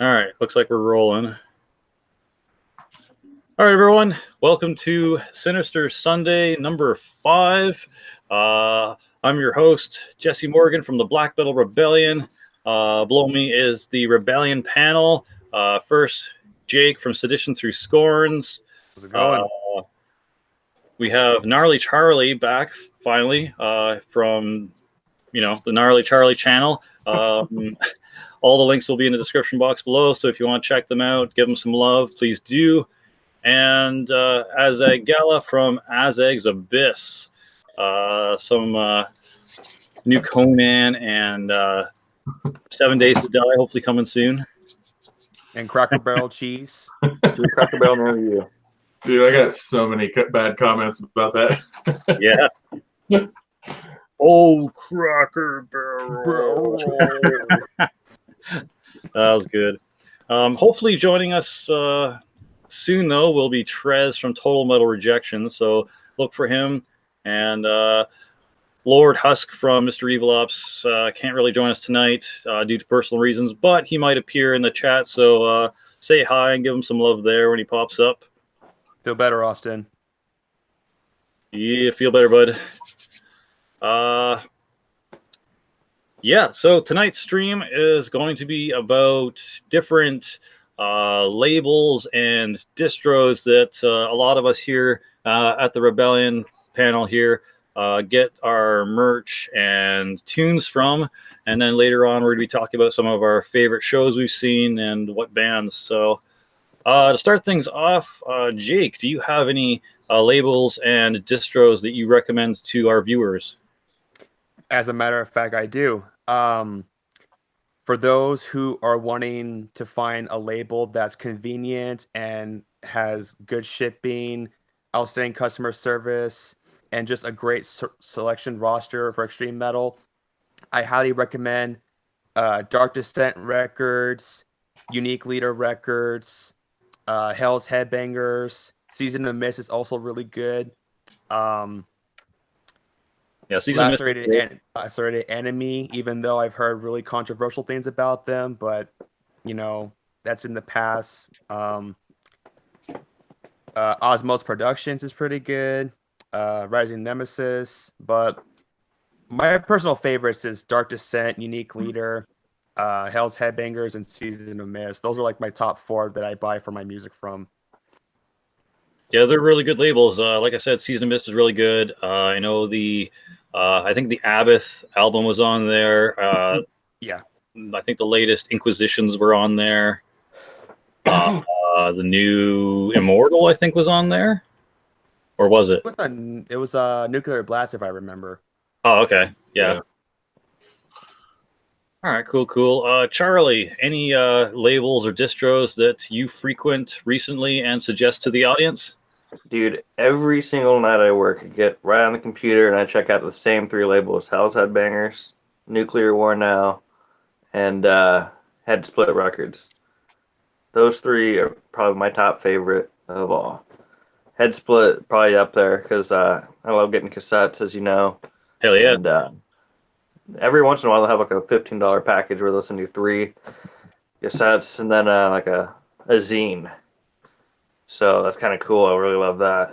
All right, looks like we're rolling. All right, everyone, welcome to Sinister Sunday number 5. I'm your host, Jesse Morgan from the Black Metal Rebellion. Below me is the Rebellion panel. First, Jake from Sedition Through Scorns. How's it going? We have Gnarly Charlie back, finally, from, the Gnarly Charlie channel. All the links will be in the description box below, so if you want to check them out, give them some love, please do. And Azeg Gala from Azeg's Abyss. Some new Conan and 7 Days to Die, hopefully coming soon. And Cracker Barrel cheese. Cracker Barrel near you. Dude, I got so many bad comments about that. Yeah. Oh, Cracker Barrel. That was good. Hopefully joining us soon, though, will be Trez from Total Metal Rejection, so look for him. And Lord Husk from Mr. Evil Ops can't really join us tonight due to personal reasons, but he might appear in the chat, so say hi and give him some love there when he pops up. Feel better, Austin. Yeah, feel better, bud. Yeah, so tonight's stream is going to be about different labels and distros that a lot of us here at the Rebellion panel here get our merch and tunes from. And then later on, we're going to be talking about some of our favorite shows we've seen and what bands. So to start things off, Jake, do you have any labels and distros that you recommend to our viewers? As a matter of fact, I do. For those who are wanting to find a label that's convenient and has good shipping, outstanding customer service, and just a great selection roster for extreme metal, I highly recommend Dark Descent Records, Unique Leader Records, Hell's Headbangers. Season of Mist is also really good. Yeah, Lacerated Enemy, even though I've heard really controversial things about them, but that's in the past. Osmos Productions is pretty good. Rising Nemesis, but my personal favorites is Dark Descent, Unique Leader, Hell's Headbangers, and Season of Mist. Those are like my top 4 that I buy for my music from. Yeah, they're really good labels. Like I said, Season of Mist is really good. I know I think the Abbott album was on there. Yeah. I think the latest Inquisitions were on there. The new Immortal, I think, was on there. Or was it? It was Nuclear Blast, if I remember. Oh, okay. Yeah. All right, cool. Charlie, any labels or distros that you frequent recently and suggest to the audience? Dude, every single night I work, I get right on the computer and I check out the same 3 labels: Hell's Headbangers, Nuclear War Now, and Head Split Records. Those 3 are probably my top favorite of all. Head Split probably up there because I love getting cassettes, as you know. Hell yeah. And every once in a while, they'll have like a $15 package where they'll send you 3 cassettes and then like a zine. So that's kind of cool. I really love that.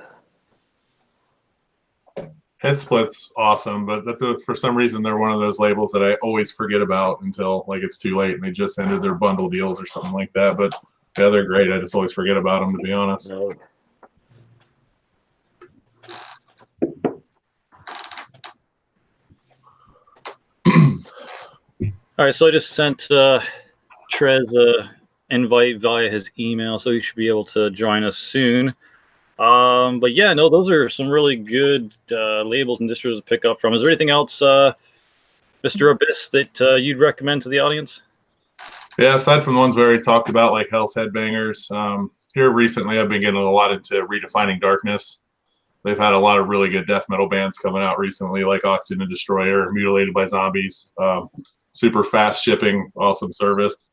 Head Split's awesome, but for some reason they're one of those labels that I always forget about until like it's too late and they just ended their bundle deals or something like that. But yeah, they're great. I just always forget about them, to be honest. No. All right, so I just sent Trez a invite via his email, so he should be able to join us soon. But yeah, no, those are some really good labels and distros to pick up from. Is there anything else, Mr. Abyss, that you'd recommend to the audience? Yeah, aside from the ones we already talked about, like Hell's Headbangers, here recently I've been getting a lot into Redefining Darkness. They've had a lot of really good death metal bands coming out recently, like Oxygen and Destroyer, Mutilated by Zombies. Super fast shipping, awesome service.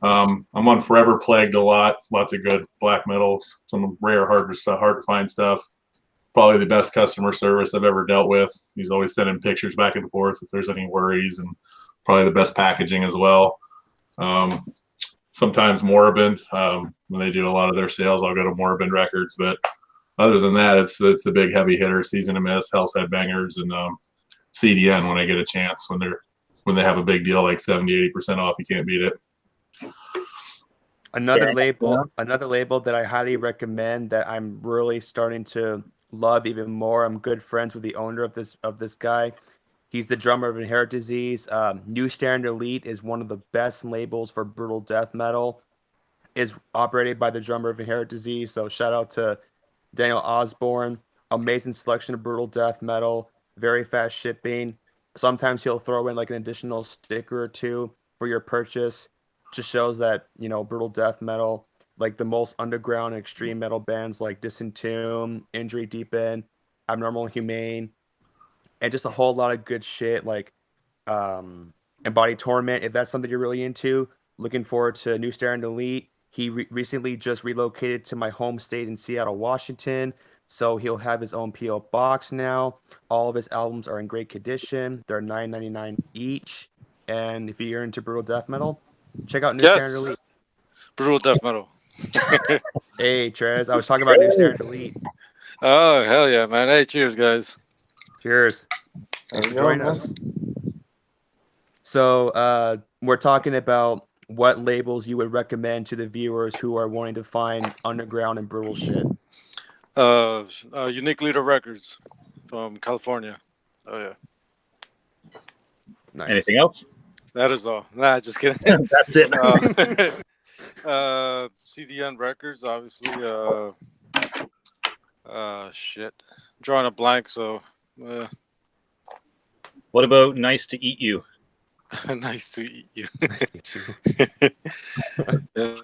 I'm on Forever Plagued a lot. Lots of good black metals, some rare, hard to find stuff. Probably the best customer service I've ever dealt with. He's always sending pictures back and forth if there's any worries, and probably the best packaging as well. sometimes Moribund. When they do a lot of their sales, I'll go to Moribund Records. But other than that, it's the big heavy hitters, Season of Mist, Hell's Headbangers, and CDN when I get a chance, when they have a big deal like 70-80% off. You can't beat it. Another label that I highly recommend that I'm really starting to love even more. I'm good friends with the owner of this guy. He's the drummer of Inherent Disease. New Standard Elite is one of the best labels for brutal death metal. Is operated by the drummer of Inherent Disease. So shout out to Daniel Osborne. Amazing selection of brutal death metal. Very fast shipping. Sometimes he'll throw in like an additional sticker or two for your purchase. Just shows that, you know, brutal death metal, like the most underground extreme metal bands like Disentomb, Injury Deepen, Abnormal Humane, and just a whole lot of good shit like Embodied Torment. If that's something you're really into, looking forward to New Standard Elite. He recently just relocated to my home state in Seattle, Washington. So he'll have his own P.O. box now. All of his albums are in great condition. They're $9.99 each. And if you're into brutal death metal, check out New Standard Elite. Brutal death metal. Hey, Trez. I was talking about New Standard Elite. Oh, hell yeah, man. Hey, cheers, guys. Cheers. Thanks for joining us. So we're talking about what labels you would recommend to the viewers who are wanting to find underground and brutal shit. Unique Leader Records from California. Oh, yeah. Nice. Anything else? That is all. Nah, just kidding. That's it. CDN Records, obviously. Shit. I'm drawing a blank, so. What about Nice to Eat You? Nice to eat you. Yeah.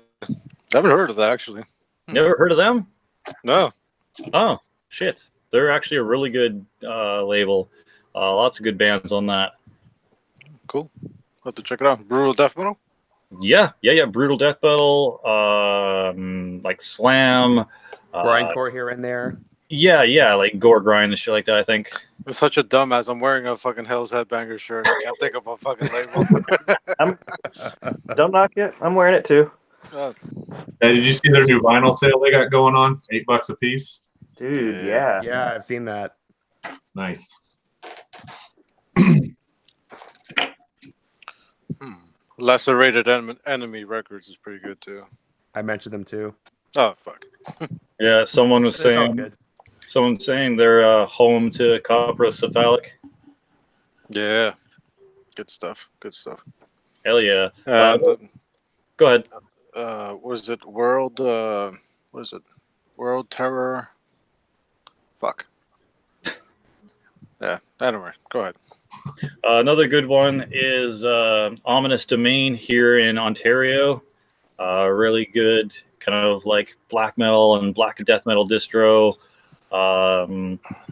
Haven't heard of that, actually. Never heard of them? No. Oh, shit. They're actually a really good label. Lots of good bands on that. Cool. Have to check it out. Brutal death metal? Yeah. Brutal death metal, like Slam. Grindcore here and there. Yeah, like gore grind and shit like that, I think. I'm such a dumbass. I'm wearing a fucking Hell's Headbanger shirt. I can't think of a fucking label. Don't knock it. I'm wearing it too. Hey, did you see their new vinyl sale they got going on? $8 a piece. Dude, yeah. Yeah, I've seen that. Nice. Lesser Rated Enemy Records is pretty good too. I mentioned them too. Oh, fuck. Yeah, someone was It's all saying. good. Someone's saying they're home to Coprocephalic. Yeah. Good stuff. Good stuff. Hell yeah. And, Go ahead. was it World? What is it? World Terror? Fuck. Yeah. Anyway, go ahead. Another good one is Ominous Domain here in Ontario. Really good, kind of like black metal and black death metal distro.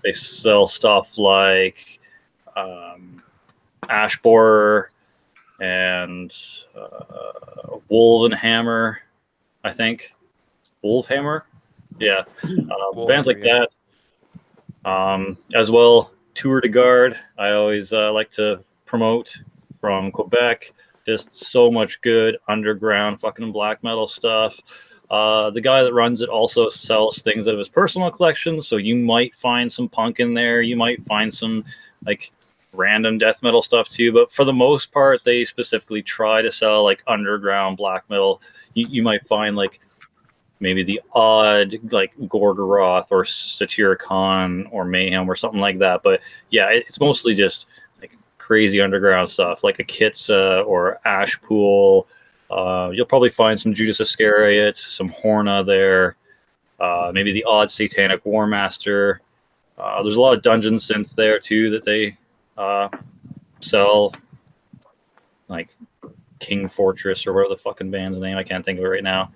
They sell stuff like Ash Borer and Wolvenhammer, I think. Wolfhammer? Yeah. Bands like that. As well, Tour de Garde, I always like to promote from Quebec. Just so much good underground fucking black metal stuff. The guy that runs it also sells things out of his personal collection, so you might find some punk in there. You might find some like random death metal stuff too, but for the most part, they specifically try to sell like underground black metal. You might find like maybe the odd like Gorgoroth or Satyricon or Mayhem or something like that, but yeah, it's mostly just like crazy underground stuff like a Kitsa or Ashpool. You'll probably find some Judas Iscariot, some Horna there, maybe the odd Satanic War Master. There's a lot of dungeon synth there too that they sell, like King Fortress or whatever the fucking band's name. I can't think of it right now.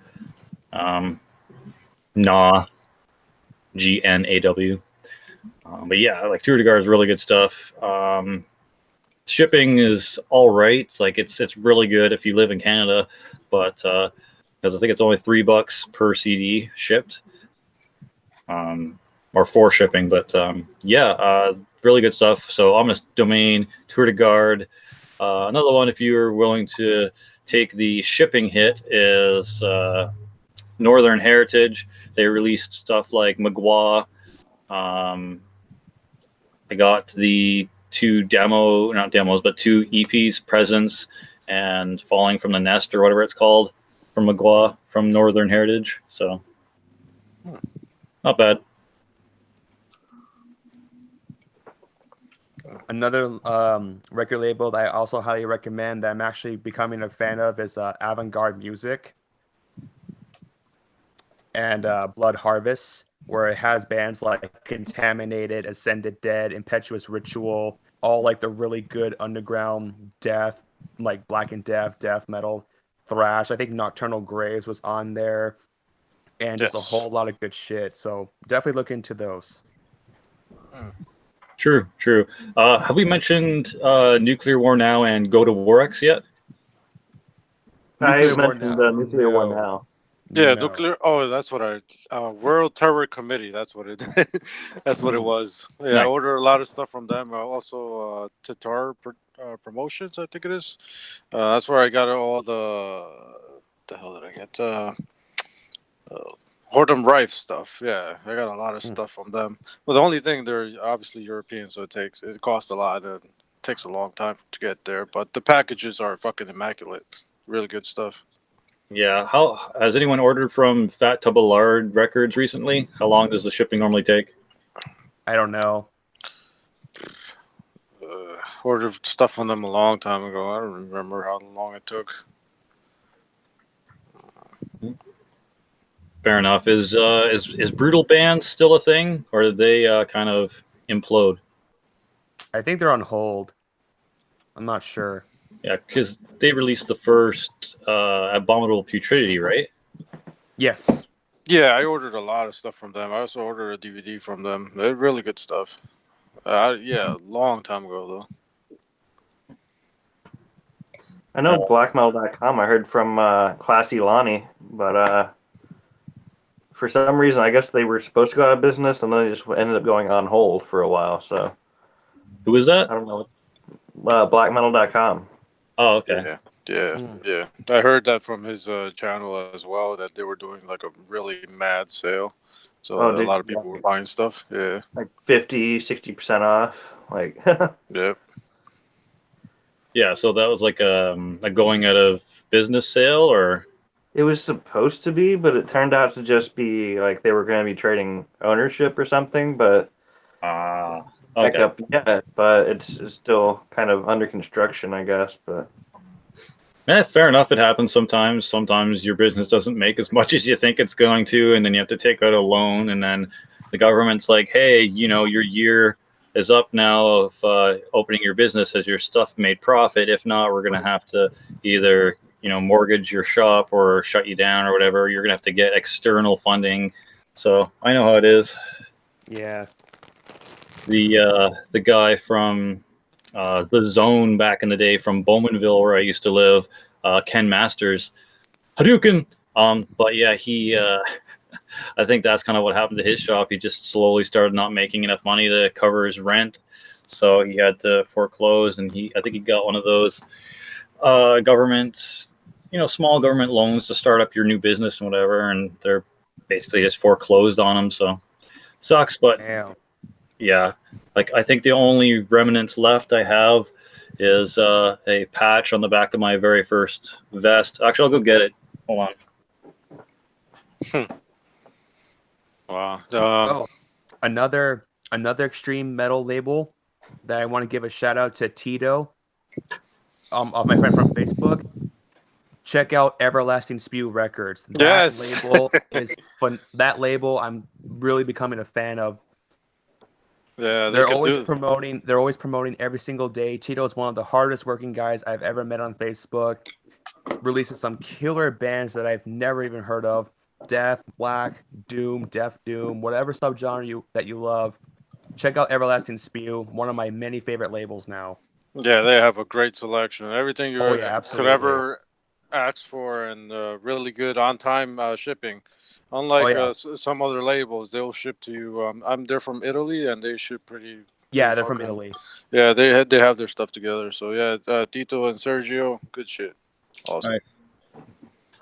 Gnaw, Gnaw. But yeah, like Tour de Garde is really good stuff. Shipping is all right. Like it's really good if you live in Canada, but because I think it's only $3 per CD shipped, or for shipping. But yeah, really good stuff. So Ominous Domain, Tour de Garde. Another one if you're willing to take the shipping hit is Northern Heritage. They released stuff like Magua. I got the two not demos, but two EPs, Presence and Falling from the Nest, or whatever it's called, from Magua, from Northern Heritage. So, not bad. Another record label that I also highly recommend that I'm actually becoming a fan of is Avant-Garde Music and Blood Harvest, where it has bands like Contaminated, Ascended Dead, Impetuous Ritual, all like the really good underground death, like Black and death metal, thrash. I think Nocturnal Graves was on there, and just a whole lot of good shit. So definitely look into those. True. Have we mentioned Nuclear War Now and Go to Warex yet? I mentioned Nuclear War Now. Yeah, No. nuclear. Oh, that's what World Terror Committee. That's what it. That's what it was. Yeah, Nice. I ordered a lot of stuff from them. Also, Tatar Promotions, I think it is. That's where I got all the hell did I get? Hordem Rife stuff. Yeah, I got a lot of stuff from them. But the only thing, they're obviously European, so it costs a lot and it takes a long time to get there. But the packages are fucking immaculate. Really good stuff. Yeah. How has anyone ordered from Fat Tub of Lard Records recently? How long does the shipping normally take? I don't know. Ordered stuff from them a long time ago. I don't remember how long it took. Fair enough. Is brutal bands still a thing, or did they kind of implode? I think they're on hold. I'm not sure. Yeah, because they released the first Abominable Putridity, right? Yes. Yeah, I ordered a lot of stuff from them. I also ordered a DVD from them. They're really good stuff. Yeah, a long time ago though. I know blackmetal.com. I heard from Classy Lonnie, but for some reason, I guess they were supposed to go out of business, and then they just ended up going on hold for a while. So, who is that? I don't know. Blackmetal.com. Oh, okay. Yeah. I heard that from his channel as well, that they were doing like a really mad sale. So a lot of people were buying stuff. Yeah. Like 50, 60% off. Like, Yep. Yeah, so that was like a going out of business sale, or it was supposed to be, but it turned out to just be like they were going to be trading ownership or something. But okay. but it's still kind of under construction, I guess. But Fair enough. It happens sometimes. Sometimes your business doesn't make as much as you think it's going to, and then you have to take out a loan, and then the government's like, "Hey, your year is up now of opening your business. As your stuff made profit? If not, we're going to have to either mortgage your shop or shut you down or whatever. You're going to have to get external funding." So I know how it is. Yeah. The guy from the Zone back in the day from Bowmanville, where I used to live, Ken Masters, Hadouken. But yeah, he I think that's kind of what happened to his shop. He just slowly started not making enough money to cover his rent, so he had to foreclose. And I think he got one of those government, small government loans to start up your new business and whatever. And they're basically just foreclosed on him. So sucks, but yeah, like I think the only remnants left I have is a patch on the back of my very first vest. Actually, I'll go get it. Hold on. Wow. Another extreme metal label that I want to give a shout out to Tito, of my friend from Facebook. Check out Everlasting Spew Records. That label is fun. That label I'm really becoming a fan of. Yeah, they're always promoting every single day. Tito is one of the hardest working guys I've ever met on Facebook. Releases some killer bands that I've never even heard of. Death, Black, Doom, Death Doom, whatever subgenre that you love. Check out Everlasting Spew, one of my many favorite labels now. Yeah, they have a great selection. Everything you could ever ask for, and really good on-time shipping. Unlike some other labels, they'll ship to you. They're from Italy, and they ship pretty. Yeah, they're from Italy. Yeah, they have their stuff together. So yeah, Tito and Sergio, good shit. Awesome. Right.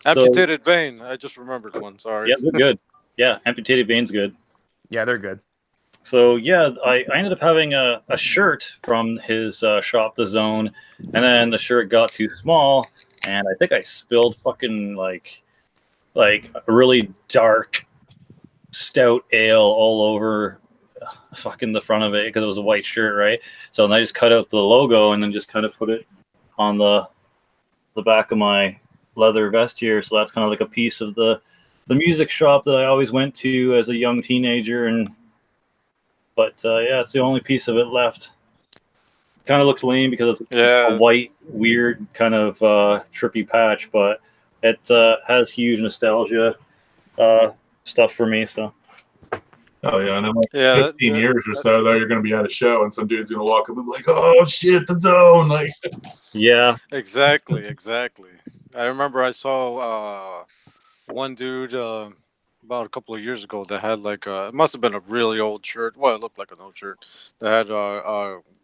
Amputated vein. I just remembered one. Sorry. Yeah, they're good. Yeah, amputated vein's good. Yeah, they're good. So yeah, I ended up having a shirt from his shop, The Zone, and then the shirt got too small, and I think I spilled fucking like a really dark stout ale all over fucking the front of it because it was a white shirt, right? So then I just cut out the logo and then just kind of put it on the back of my leather vest here. So that's kind of like a piece of the music shop that I always went to as a young teenager, but yeah, it's the only piece of it left. Kind of looks lame because it's a white, weird kind of trippy patch, but it has huge nostalgia stuff for me. So. Oh yeah, and in like 15 years or so, though, you're going to be at a show, and some dude's going to walk up and be like, "Oh shit, The Zone!" Like, yeah, exactly. I remember I saw one dude about a couple of years ago that had like it must have been a really old shirt. Well, it looked like an old shirt that had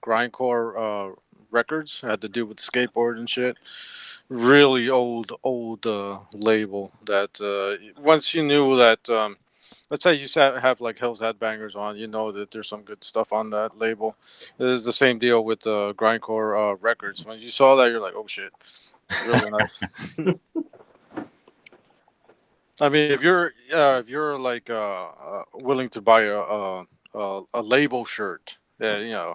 grindcore records. Had to do with the skateboard and shit. Really old label that once you knew that. Let's say you have like Hell's Headbangers on, you know that there's some good stuff on that label. It is the same deal with grindcore records. When you saw that, you're like, oh shit, really nice. I mean, if you're like willing to buy a label shirt, yeah,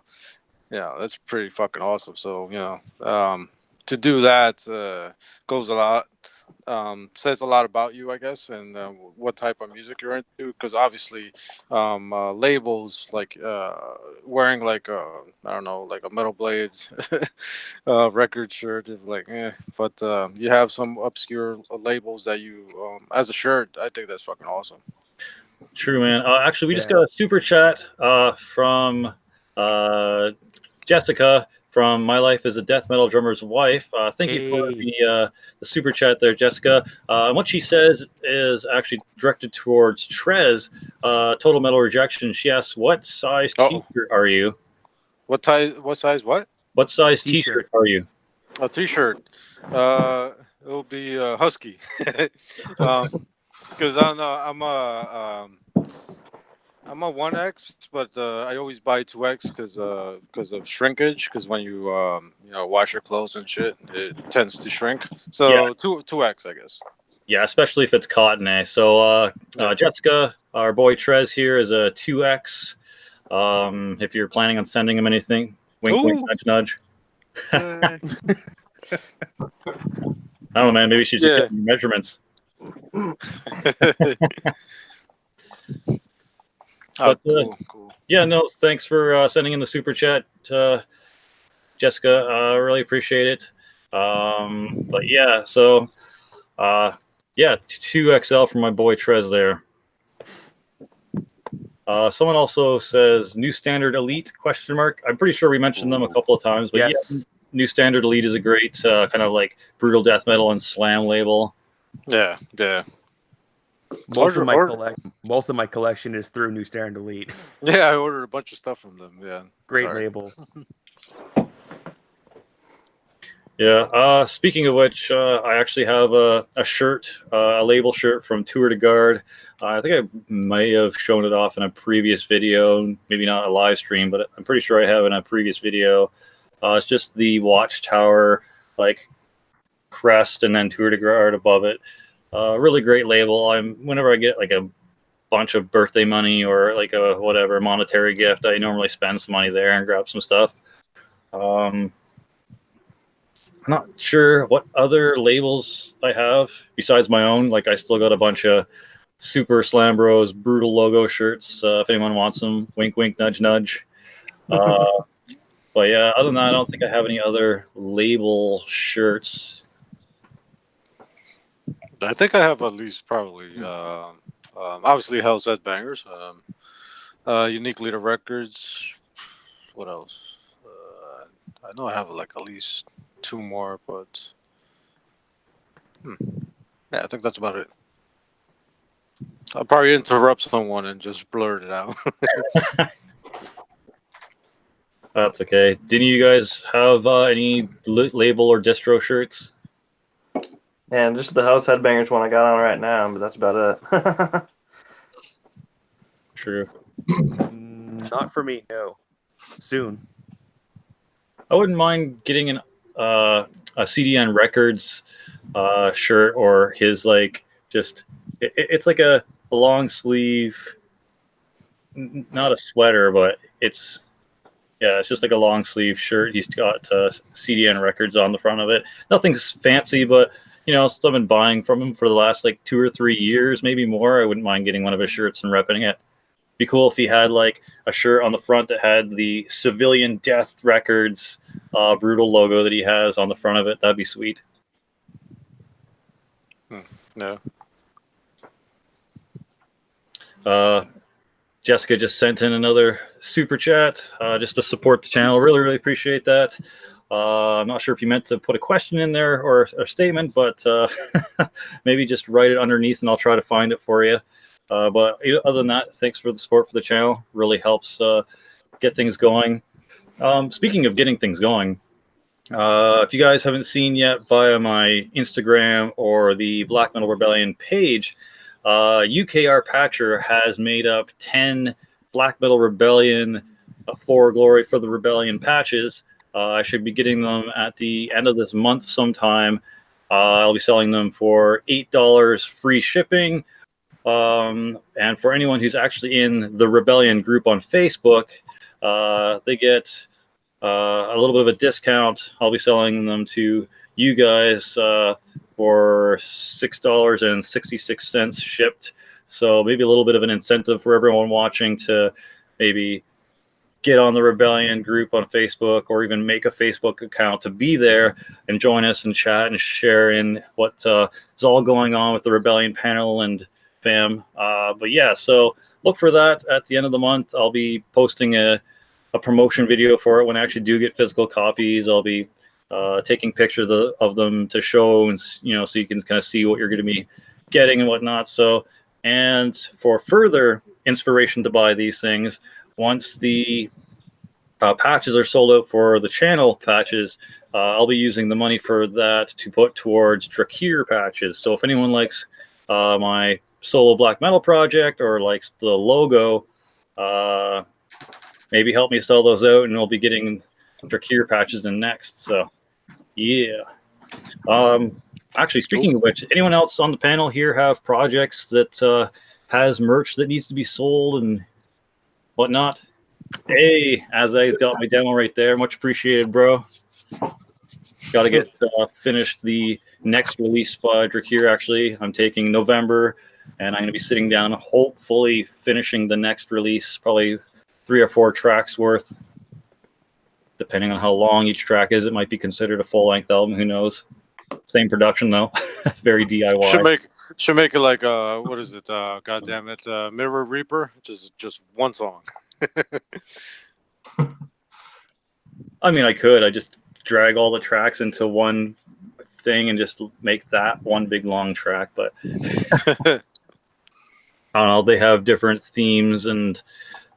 that's pretty fucking awesome. So to do that goes a lot. Says a lot about you, I guess, and what type of music you're into. Because obviously, labels like wearing like I don't know, like a Metal Blade record shirt is like, but you have some obscure labels that you as a shirt. I think that's fucking awesome. True, man. Actually, we just got a super chat from Jessica from My Life as a Death Metal Drummer's Wife. Thank you for the super chat there, Jessica. And what she says is actually directed towards Trez, Total Metal Rejection. She asks, what size t-shirt are you? What size what? What size t-shirt are you? A t-shirt. It'll be husky. Because I'm a 1X, but I always buy 2X because of shrinkage. Because when you wash your clothes and shit, it tends to shrink. So yeah. 2X, I guess. Yeah, especially if it's cotton, eh? So Jessica, our boy Trez here is a 2X. If you're planning on sending him anything, wink, wink, nudge, nudge. I don't know, man. Maybe you should just get measurements. But, cool. Yeah, no, thanks for sending in the super chat, Jessica. I really appreciate it. But yeah, so 2XL from my boy Trez there. Someone also says New Standard Elite ? I'm pretty sure we mentioned them a couple of times, but yes. Yeah, New Standard Elite is a great kind of like brutal death metal and slam label. Yeah. Most of my collection is through New Standard Elite. Yeah, I ordered a bunch of stuff from them. Yeah, great label. Yeah. Speaking of which, I actually have a shirt, a label shirt from Tour de Garde. I think I might have shown it off in a previous video, maybe not a live stream, but I'm pretty sure I have in a previous video. It's just the Watchtower like crest and then Tour de Garde above it. Really great label. Whenever I get like a bunch of birthday money or like a whatever monetary gift, I normally spend some money there and grab some stuff. I'm not sure what other labels I have besides my own. Like I still got a bunch of Super Slam Bros brutal logo shirts. If anyone wants them, wink, wink, nudge, nudge. But yeah, other than that, I don't think I have any other label shirts. I think I have at least probably, obviously Hell's Headbangers, Unique Leader Records. What else? I know I have like at least 2 more, but yeah, I think that's about it. I'll probably interrupt someone and just blurt it out. That's okay. Didn't you guys have any label or distro shirts? And just the house headbangers one I got on right now, but that's about it. True. Not for me, no. Soon. I wouldn't mind getting a CDN Records shirt, or his like just it's like a long sleeve, not a sweater, but it's just like a long sleeve shirt. He's got CDN Records on the front of it. Nothing's fancy, but since I've been buying from him for the last like 2 or 3 years, maybe more, I wouldn't mind getting one of his shirts and repping it. Be cool if he had like a shirt on the front that had the Civilian Death Records brutal logo that he has on the front of it. That'd be sweet. No. Jessica just sent in another super chat just to support the channel. Really appreciate that. I'm not sure if you meant to put a question in there or a statement, but maybe just write it underneath and I'll try to find it for you. But other than that, thanks for the support for the channel. Really helps get things going. Speaking of getting things going, if you guys haven't seen yet via my Instagram or the Black Metal Rebellion page, UKR Patcher has made up 10 Black Metal Rebellion for Glory for the Rebellion patches. I should be getting them at the end of this month sometime. I'll be selling them for $8 free shipping. And for anyone who's actually in the Rebellion group on Facebook, they get a little bit of a discount. I'll be selling them to you guys for $6.66 shipped. So maybe a little bit of an incentive for everyone watching to maybe get on the Rebellion group on Facebook, or even make a Facebook account to be there and join us and chat and share in what is all going on with the Rebellion panel and fam. But yeah, so look for that at the end of the month. I'll be posting a promotion video for it when I actually do get physical copies. I'll be taking pictures of them to show, and so you can kind of see what you're going to be getting and whatnot. So, and for further inspiration to buy these things, once the patches are sold out for the channel patches, I'll be using the money for that to put towards Drakir patches. So if anyone likes my solo black metal project or likes the logo, maybe help me sell those out, and we'll be getting Drakir patches in next. So yeah. Actually, speaking of which, anyone else on the panel here have projects that has merch that needs to be sold and whatnot? Hey, Azai's got my demo right there. Much appreciated, bro. Got to get finished the next release by Drakir. Actually, I'm taking November, and I'm going to be sitting down, hopefully finishing the next release, probably 3 or 4 tracks worth. Depending on how long each track is, it might be considered a full-length album. Who knows? Same production though. Very DIY. Should make it like what is it? God damn it, Mirror Reaper, which is just one song. I mean, I just drag all the tracks into one thing and just make that one big long track. But I don't know. They have different themes and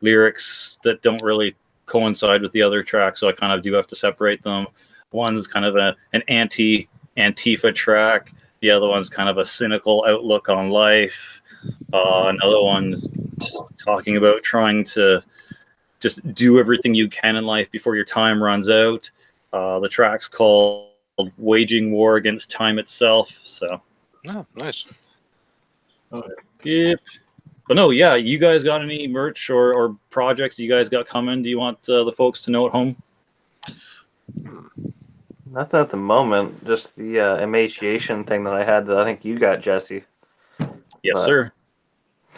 lyrics that don't really coincide with the other tracks, so I kind of do have to separate them. One's kind of an Antifa track. The other one's kind of a cynical outlook on life. Another one's talking about trying to just do everything you can in life before your time runs out. The track's called Waging War Against Time Itself. So, oh, nice. Yep. But no, yeah, you guys got any merch or projects you guys got coming? Do you want the folks to know at home? Nothing at the moment. Just the emaciation thing that I had that I think you got, Jesse. Yes, sir.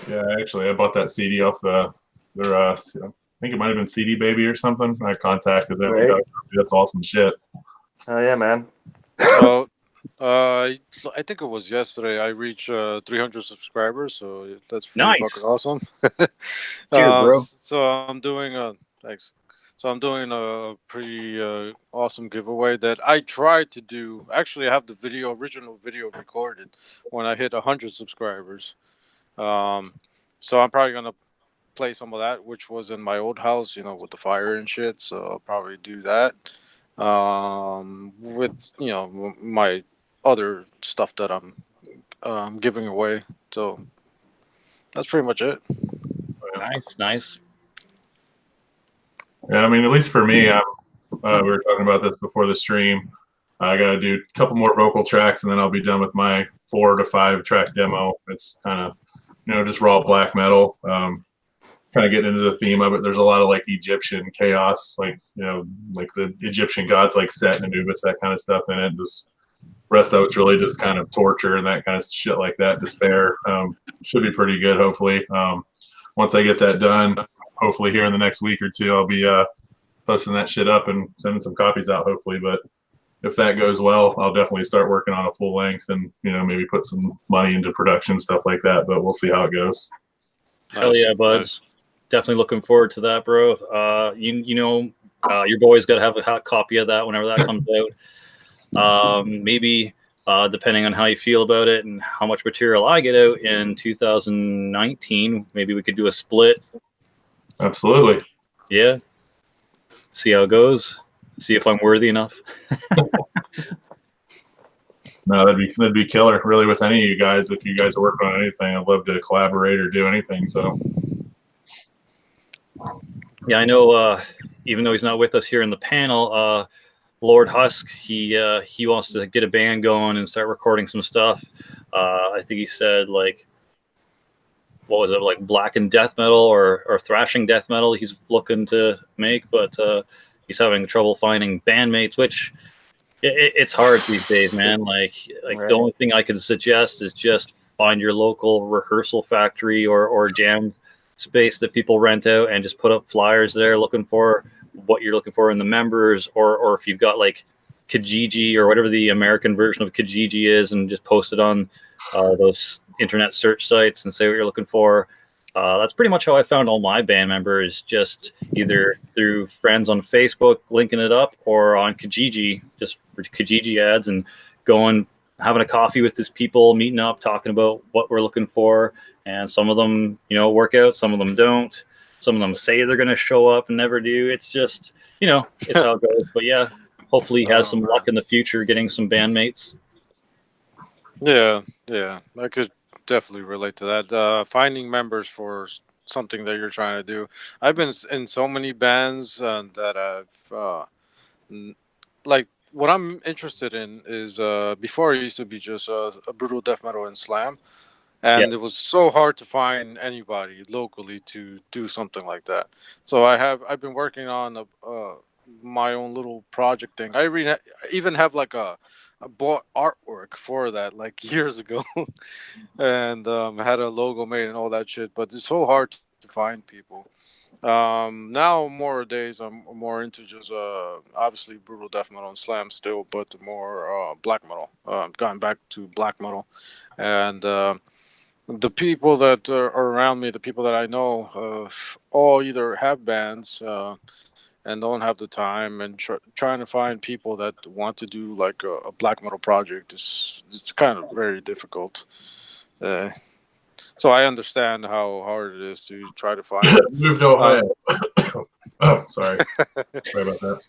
Yeah, actually, I bought that CD off their I think it might have been CD Baby or something. I contacted them. Right. That's awesome shit. Oh yeah, man. So, I think it was yesterday. I reached 300 subscribers, so that's pretty fucking awesome. Cheers, bro. So I'm doing thanks. So I'm doing a pretty awesome giveaway that I tried to do. Actually, I have the original video recorded when I hit 100 subscribers. So I'm probably gonna play some of that, which was in my old house, with the fire and shit. So I'll probably do that with my other stuff that I'm giving away. So that's pretty much it. Nice. Yeah, I mean, at least for me, we were talking about this before the stream. I got to do a couple more vocal tracks, and then I'll be done with my 4 to 5 track demo. It's kind of, just raw black metal. Kind of getting into the theme of it. There's a lot of like Egyptian chaos, like like the Egyptian gods, like Set and Anubis, that kind of stuff in it. Just rest of it's really just kind of torture and that kind of shit like that. Despair. Should be pretty good, hopefully. Once I get that done, hopefully here in the next week or two, I'll be posting that shit up and sending some copies out, hopefully. But if that goes well, I'll definitely start working on a full length and maybe put some money into production, stuff like that. But we'll see how it goes. Hell yeah, bud. Nice. Definitely looking forward to that, bro. Your boy's got to have a hot copy of that whenever that comes out. Maybe depending on how you feel about it and how much material I get out in 2019, maybe we could do a split. Absolutely. Yeah. See how it goes. See if I'm worthy enough. No, that'd be killer. Really, with any of you guys, if you guys are working on anything, I'd love to collaborate or do anything. So. Yeah, I know. Even though he's not with us here in the panel, Lord Husk, he wants to get a band going and start recording some stuff. I think he said like, what was it, like black and death metal or thrashing death metal he's looking to make, but he's having trouble finding bandmates, which it's hard these days, man. Like right. The only thing I can suggest is just find your local rehearsal factory or jam space that people rent out and just put up flyers there looking for what you're looking for in the members, or if you've got like Kijiji or whatever the American version of Kijiji is, and just post it on those internet search sites and say what you're looking for. That's pretty much how I found all my band members, just either through friends on Facebook linking it up or on Kijiji, just for Kijiji ads, and going having a coffee with these people, meeting up, talking about what we're looking for. And some of them, work out, some of them don't. Some of them say they're going to show up and never do. It's just, it's how it goes. But yeah, hopefully he has some luck in the future getting some bandmates. Yeah, I could definitely relate to that. Finding members for something that you're trying to do. I've been in so many bands that I've, like, what I'm interested in is, before I used to be just a brutal death metal and slam. And it was so hard to find anybody locally to do something like that. So I've been working on my own little project thing. I even have like I bought artwork for that like years ago, and had a logo made and all that shit. But it's so hard to find people. Now nowadays I'm more into just obviously brutal death metal and slam still, but more black metal. I've gone back to black metal, and the people that are around me, the people that I know, all either have bands and don't have the time, and trying to find people that want to do like a black metal project it's kind of very difficult. So I understand how hard it is to try to find. Moved to Ohio. Oh, sorry. Sorry about that.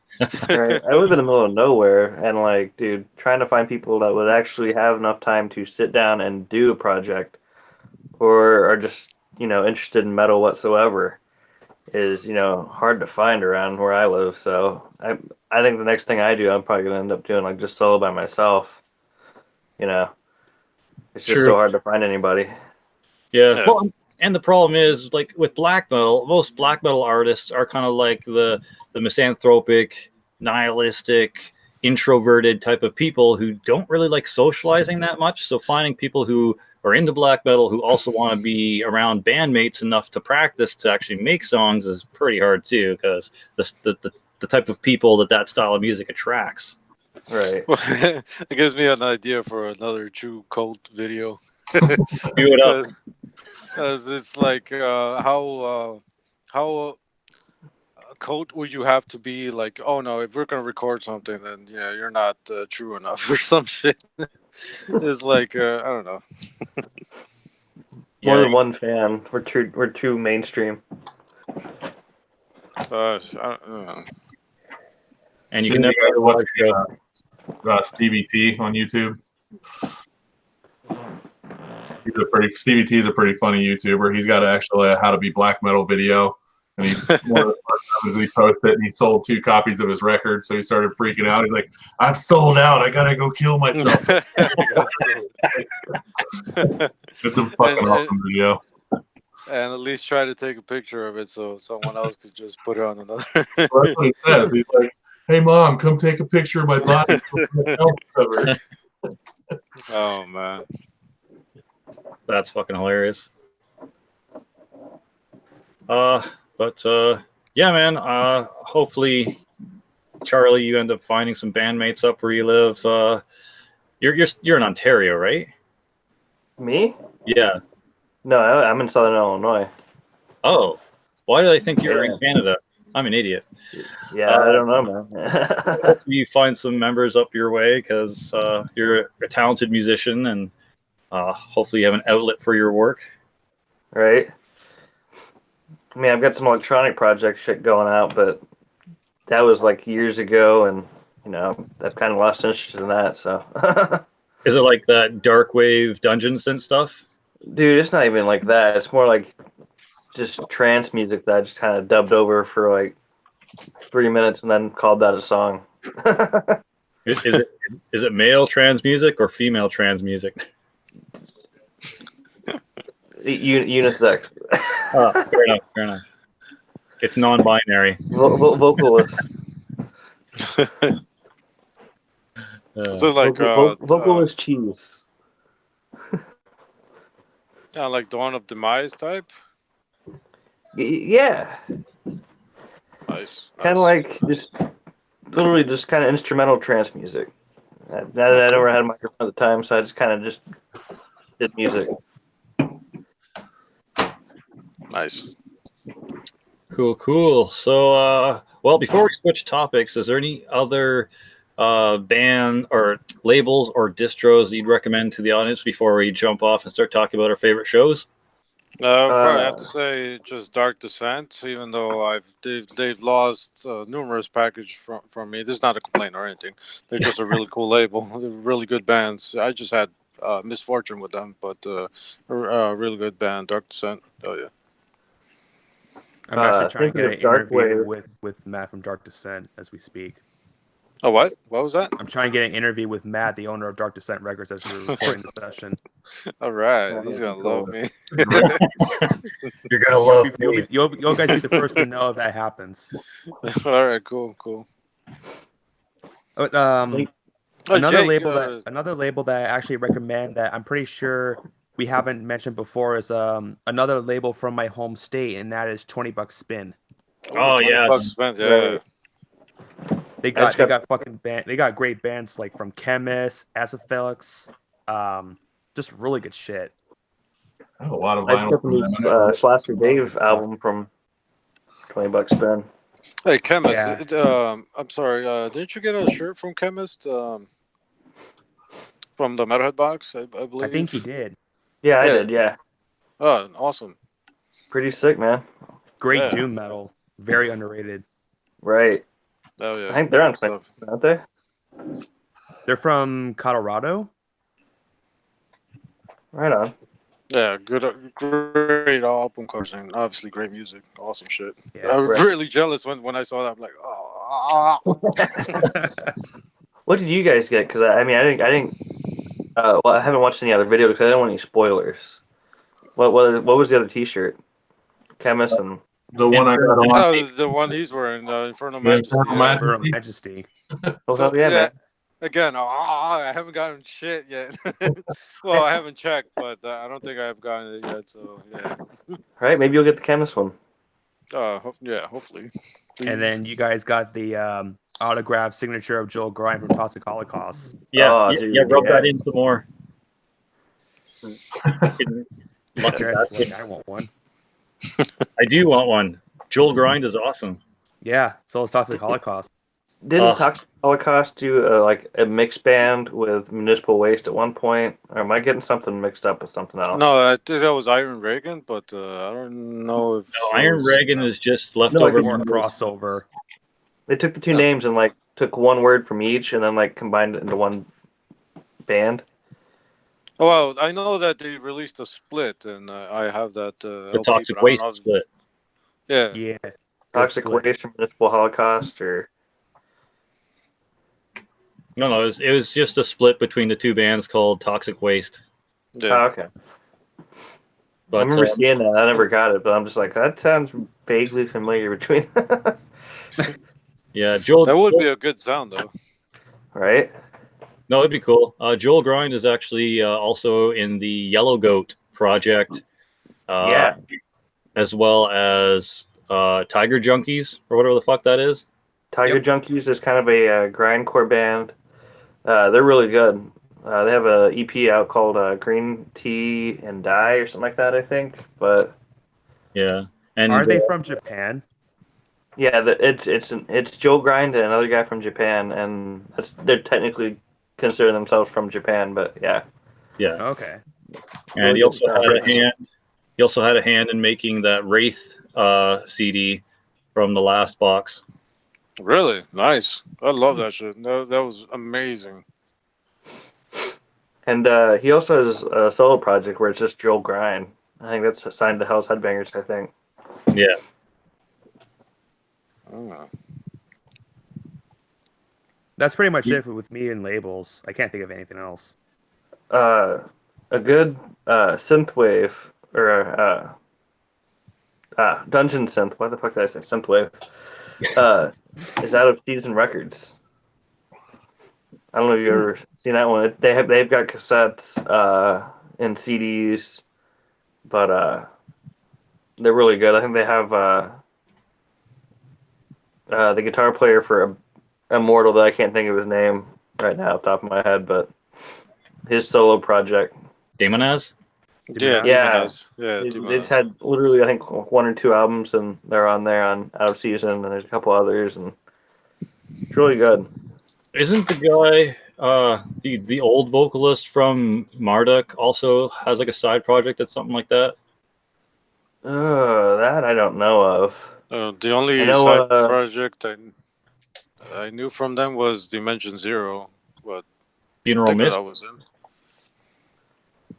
Right. I live in the middle of nowhere, and like, dude, trying to find people that would actually have enough time to sit down and do a project, or are just interested in metal whatsoever, is hard to find around where I live. So I think the next thing I do, I'm probably gonna end up doing like just solo by myself. It's just so hard to find anybody. Yeah. Well, and the problem is, like with black metal, most black metal artists are kind of like the misanthropic, nihilistic, introverted type of people who don't really like socializing that much. So finding people who are into black metal who also want to be around bandmates enough to practice to actually make songs is pretty hard too, because the type of people that style of music attracts. Right. It gives me an idea for another true cult video. Do it up. Because it's like how cult would you have to be, like, oh no, if we're gonna record something, then you're not true enough or some shit. It's like I don't know. More than one fan. We're too mainstream. And you can never watch Stevie T on YouTube. Stevie T is a pretty funny YouTuber. He's got actually a how to be black metal video, and he posted it, and he sold 2 copies of his record, so he started freaking out. He's like, "I've sold out. I gotta go kill myself." It's a fucking awesome video. And at least try to take a picture of it so someone else could just put it on another. Well, that's what he says. He's like, "Hey, Mom, come take a picture of my body." Oh man, that's fucking hilarious. Yeah, man. Hopefully, Charlie, you end up finding some bandmates up where you live. You're in Ontario, right? Me? Yeah. No, I'm in Southern Illinois. Oh, why did I think you were in Canada? I'm an idiot. Yeah, I don't know, man. Hopefully you find some members up your way because you're a talented musician, and hopefully you have an outlet for your work. Right. I mean, I've got some electronic project shit going out, but that was like years ago, and I've kind of lost interest in that. So. Is it like that dark wave Dungeons and stuff? Dude, it's not even like that. It's more like just trance music that I just kind of dubbed over for like 3 minutes and then called that a song. Is it male trans music or female trans music? Unisex. Fair enough. It's non-binary. Vocalist. So like vocalist cheese. Yeah, like Dawn of Demise type. Yeah. Nice. Kind of like literally just kind of instrumental trance music. I never had a microphone at the time, so I just kind of just did music. Nice. Cool. So, well, before we switch topics, is there any other band or labels or distros you'd recommend to the audience before we jump off and start talking about our favorite shows? Probably have to say just Dark Descent, even though they've lost numerous packages from me. This is not a complaint or anything. They're just a really cool label. They're really good bands. I just had misfortune with them, but a really good band, Dark Descent. Oh yeah. I'm actually trying to get an interview with Matt from Dark Descent as we speak. Oh, what? What was that? I'm trying to get an interview with Matt, the owner of Dark Descent Records, as we're recording the session. All right, he's gonna love me. You're gonna love me. You'll guys be the first to know if that happens. All right, cool. Another label that I actually recommend that I'm pretty sure we haven't mentioned before is another label from my home state, and that is $20 Spin. Oh yeah, $20 Spin, yeah. They got great bands like from Chemist, Acephalix, just really good shit. I have a lot of I took this Slasher Dave album from $20 Spin. Hey, Chemist. Yeah. I'm sorry. Didn't you get a shirt from Chemist? From the Metalhead box, I believe. I think he did. Yeah, I did. Yeah. Oh, awesome. Pretty sick, man. Great doom metal. Very underrated. Right. Oh yeah. I think they're on stuff, aren't they? They're from Colorado. Right on. Yeah, great album covers and obviously great music, awesome shit. Yeah, I was really jealous when I saw that. I'm like, oh. What did you guys get? Because I didn't. Well, I haven't watched any other videos because I didn't want any spoilers. What was the other T-shirt? Chemist and the one I got on. Oh, the one he's wearing, Infernal Majesty. Infernal Majesty. So, yeah, man. Again, I haven't gotten shit yet. Well, I haven't checked, but I don't think I've gotten it yet. So yeah. All right, maybe you'll get the Chemist one. Hopefully. Please. And then you guys got the autographed signature of Joel Grind from Toxic Holocaust. Yeah, rub that in some more. I want one. I do want one. Joel Grind is awesome. Yeah, so is Toxic Holocaust. Didn't Toxic Holocaust do like a mixed band with Municipal Waste at one point? Or am I getting something mixed up with something else? No, I think that was Iron Reagan, but I don't know if... No, Iron Reagan is just leftover crossover. They took the two names and like took one word from each and then like combined it into one band. Oh, well, I know that they released a split, and I have that The LP, Toxic but I Waste don't know. split. Yeah. Yeah. Toxic split. Waste, Municipal Holocaust, or No, it was just a split between the two bands called Toxic Waste. Yeah. oh, okay. But I remember seeing that. I never got it, but I'm just like, that sounds vaguely familiar between. yeah, Joel. That would be a good sound, though. Right? No, it'd be cool. Joel Grind is actually also in the Yellow Goat project, Yeah. as well as Tiger Junkies or whatever the fuck that is. Tiger Junkies is kind of a grindcore band. They're really good. They have a EP out called Green Tea and Die or something like that, I think. But Yeah, and Are they from Japan? yeah, it's Joe Grind and another guy from Japan, and they're technically consider themselves from Japan, but yeah. Yeah. Okay. And Really he also good had a stuff. hand. He also had a hand in making that Wraith CD from the last box. Really nice. I love that shit. That was amazing. And he also has a solo project where it's just Joel Grind. I think that's signed to Hell's Headbangers, I think. Yeah. Oh. That's pretty much it with me and labels. I can't think of anything else. A good synthwave or dungeon synth. Why the fuck did I say synthwave? Is out of Season Records. I don't know if you've ever seen that one. They've got cassettes and CDs, but they're really good. I think they have the guitar player for Immortal that I can't think of his name right now off the top of my head, but his solo project. Demonaz? Yeah, Yeah. Demonaz. Yeah, They've Demonaz. had literally, I think, 1 or 2 albums, and they're on there on Out of Season, and there's a couple others, and it's really good. Isn't the guy the old vocalist from Marduk also has like a side project that's something like that? That I don't know of. The only I know, side project I knew from them was Dimension Zero, but Funeral Mist? that was him.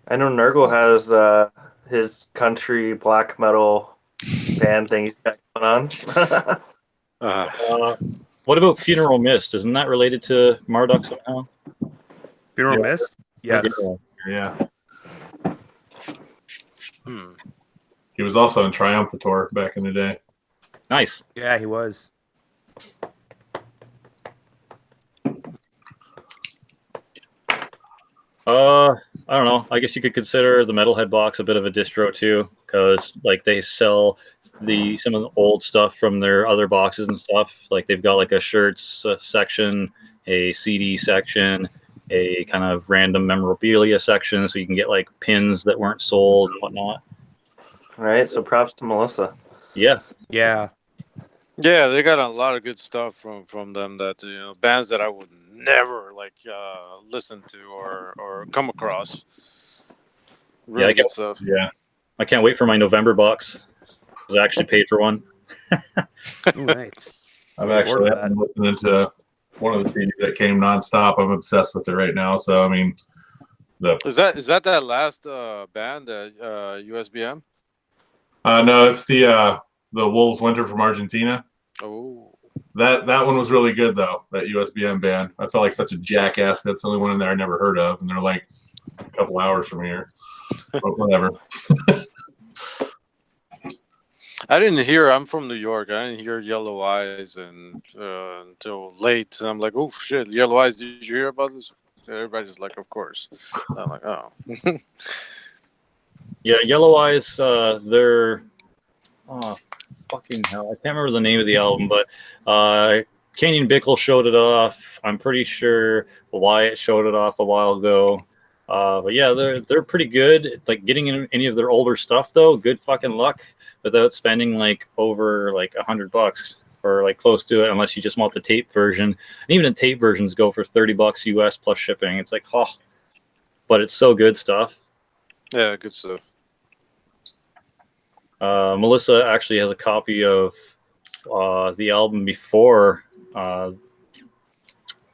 I know Nurgle has his country black metal band thing he's got going on. What about Funeral Mist? Isn't that related to Marduk somehow? Funeral Mist? Yes. Yeah. He was also in Triumphator back in the day. Nice. Yeah, he was. I don't know. I guess you could consider the Metalhead box a bit of a distro too, because like they sell some of the old stuff from their other boxes and stuff. Like they've got like a shirts section, a CD section, a kind of random memorabilia section, so you can get like pins that weren't sold and whatnot. All right, so props to Melissa. Yeah. Yeah. Yeah, they got a lot of good stuff from them that bands that I would never listen to or come across. Really good stuff. Yeah. I can't wait for my November box. I actually paid for one. Ooh, nice. I've actually been listening to one of the CDs that came nonstop. I'm obsessed with it right now. So I mean, is that last band, USBM? No, it's the Wolves Winter from Argentina. Oh, that one was really good though. That USBM band. I felt like such a jackass. That's the only one in there I never heard of, and they're like a couple hours from here. But whatever. I didn't hear. I'm from New York. I didn't hear Yellow Eyes until late. And I'm like, oh shit, Yellow Eyes. Did you hear about this? Everybody's like, of course. I'm like, oh. Yeah, Yellow Eyes. They're fucking hell. I can't remember the name of the album, but Kenyon Bickle showed it off. I'm pretty sure Wyatt showed it off a while ago. But yeah, they're pretty good. Like getting in any of their older stuff though, good fucking luck without spending like over like $100 or like close to it, unless you just want the tape version. And even the tape versions go for $30 US plus shipping. It's like, but it's so good stuff. Yeah, good stuff. Melissa actually has a copy of the album before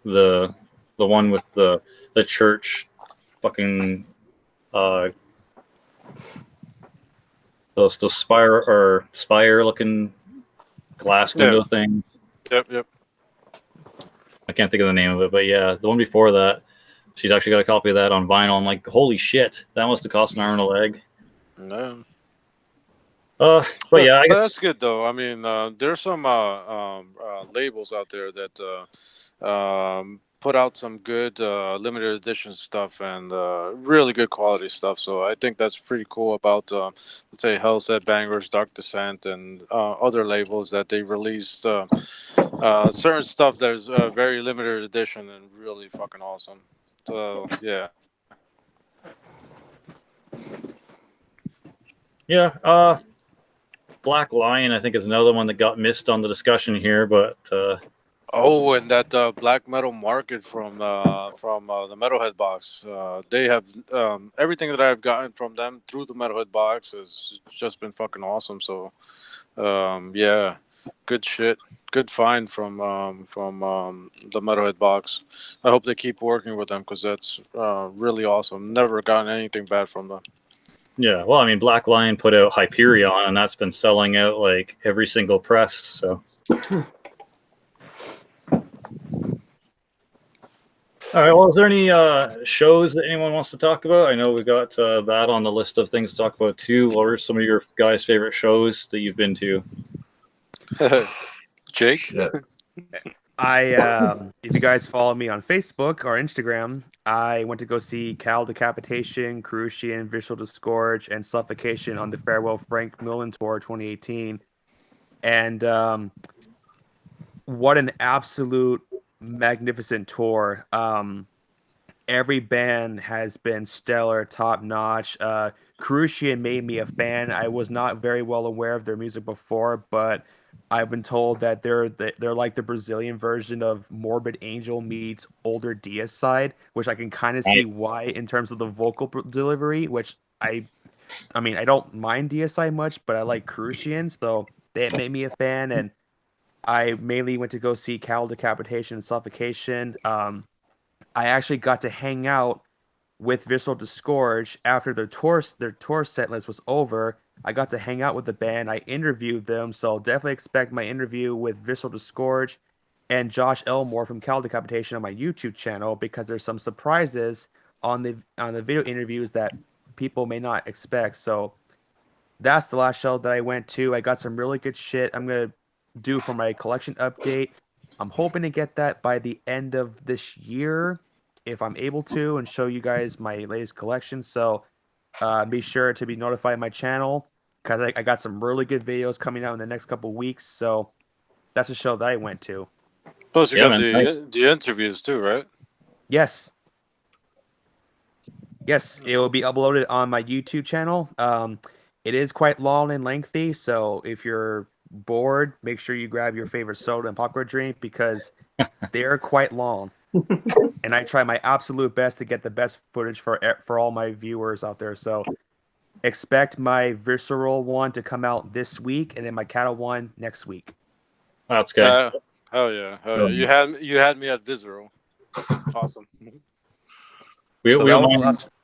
the one with the church fucking those spire looking glass window things. Yep. I can't think of the name of it, but yeah, the one before that, she's actually got a copy of that on vinyl. I'm like, holy shit, that must have cost an arm and a leg. No. But yeah, I guess that's good though. I mean, there's some labels out there that put out some good limited edition stuff and really good quality stuff. So I think that's pretty cool about, let's say, Hell's Headbangers, Dark Descent, and other labels that they released certain stuff that is very limited edition and really fucking awesome. So yeah. Yeah, Black Lion, I think, is another one that got missed on the discussion here, but oh, and that black metal market from the Metalhead box. They have everything that I've gotten from them through the Metalhead box has just been fucking awesome. So, yeah, good shit, good find from the Metalhead box. I hope they keep working with them because that's really awesome. Never gotten anything bad from them. yeah, well, I mean, Black Lion put out Hyperion, and that's been selling out like every single press. So, all right. Well, is there any shows that anyone wants to talk about? I know we've got that on the list of things to talk about too. What are some of your guys' favorite shows that you've been to? Jake? Yeah. If you guys follow me on Facebook or Instagram, I went to go see Cal Decapitation, Crucian, Visual Disgorge, and Suffocation on the Farewell Frank Millen Tour 2018. And what an absolute magnificent tour. Every band has been stellar, top notch. Crucian made me a fan. I was not very well aware of their music before, but I've been told that they're like the Brazilian version of Morbid Angel meets older Deicide, which I can kind of see why in terms of the vocal delivery. Which I mean, I don't mind Deicide much, but I like Crucian, so that made me a fan. And I mainly went to go see Cal Decapitation and Suffocation. I actually got to hang out with Visceral Disgorge after their tour set list was over. I got to hang out with the band. I interviewed them, so definitely expect my interview with Visceral Disgorge and Josh Elmore from Cal Decapitation on my YouTube channel, because there's some surprises on the video interviews that people may not expect. So that's the last show that I went to. I got some really good shit I'm gonna do for my collection update. I'm hoping to get that by the end of this year, if I'm able to, and show you guys my latest collection. So be sure to be notified on my channel, because I got some really good videos coming out in the next couple weeks. So that's a show that I went to. Plus, you got the interviews too, right? Yes. Yes, it will be uploaded on my YouTube channel. It is quite long and lengthy, so if you're bored, make sure you grab your favorite soda and popcorn drink, because they're quite long. And I try my absolute best to get the best footage for all my viewers out there. So expect my Visceral one to come out this week, and then my Cattle one next week. That's good. Hell yeah. You had me at Visceral. Awesome. That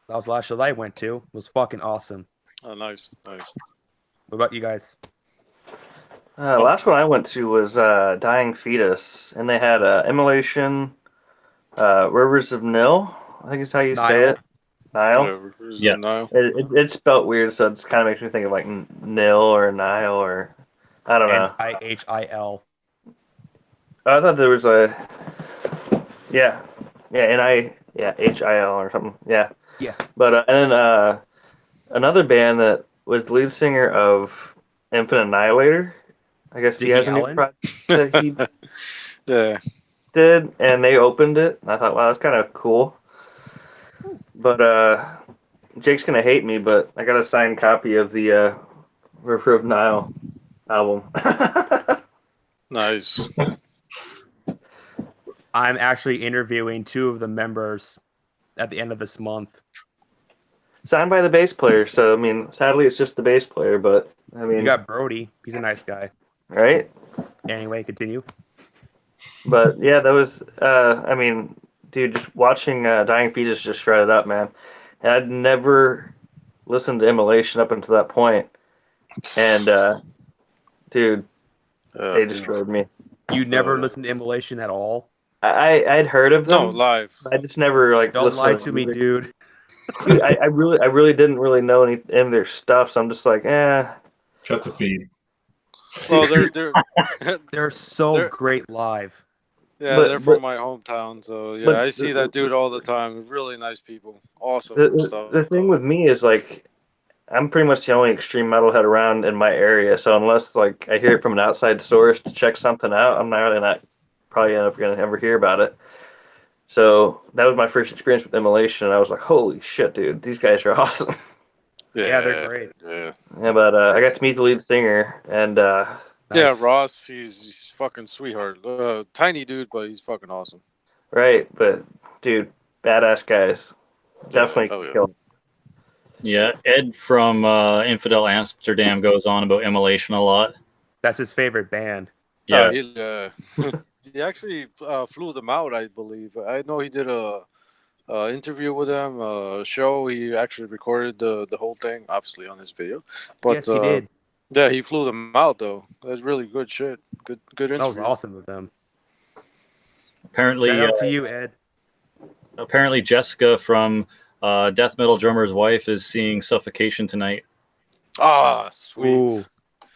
was the last show that I went to. It was fucking awesome. Oh, nice. What about you guys? Last one I went to was Dying Fetus, and they had Immolation, Rivers of Nil, I think is how you say it. Nile. Yeah. Nile. It's spelt weird, so it kind of makes me think of like Nil or Nile, or I don't know. Nihil. I thought there was a HIL or something. Yeah. But and then another band that was the lead singer of Infinite Annihilator. I guess he has a new project that he did, and they opened it. And I thought, wow, that's kind of cool. But Jake's gonna hate me, but I got a signed copy of the River of Nile album. Nice. I'm actually interviewing 2 of the members at the end of this month. Signed by the bass player, so I mean, sadly, it's just the bass player. But I mean, you got Brody. He's a nice guy. Right? Anyway, continue. But yeah, that was, I mean, dude, just watching Dying Fetus just shred it up, man. and I'd never listened to Immolation up until that point. And dude, they destroyed me. You never listened to Immolation at all? I'd heard of them. No, live. I just never like. Don't lie to me, dude. Dude, I really didn't really know any of their stuff, so I'm just like, Cut the feed. Well, they're so great live. Yeah, they're from my hometown, so yeah, I see that dude all the time. Really nice people, awesome stuff. The thing with me is like, I'm pretty much the only extreme metalhead around in my area, so unless like I hear it from an outside source to check something out, I'm not probably never gonna ever hear about it. So that was my first experience with Immolation, and I was like, holy shit, dude, these guys are awesome. Yeah, they're great. Yeah, but I got to meet the lead singer, and yeah, Ross, he's fucking sweetheart. Tiny dude, but he's fucking awesome. Right, but dude, badass guys, definitely killed. Yeah, Ed from Infidel Amsterdam goes on about Immolation a lot. That's his favorite band. Yeah, he actually flew them out, I believe. I know he did a interview with them, a show. He actually recorded the whole thing, obviously on his video. But, yes, he did. Yeah, he flew them out though. That's really good shit. Good interview. That was awesome of them. Apparently, shout out to you, Ed. Apparently, Jessica from Death Metal Drummer's Wife is seeing Suffocation tonight. Ah, sweet. Ooh,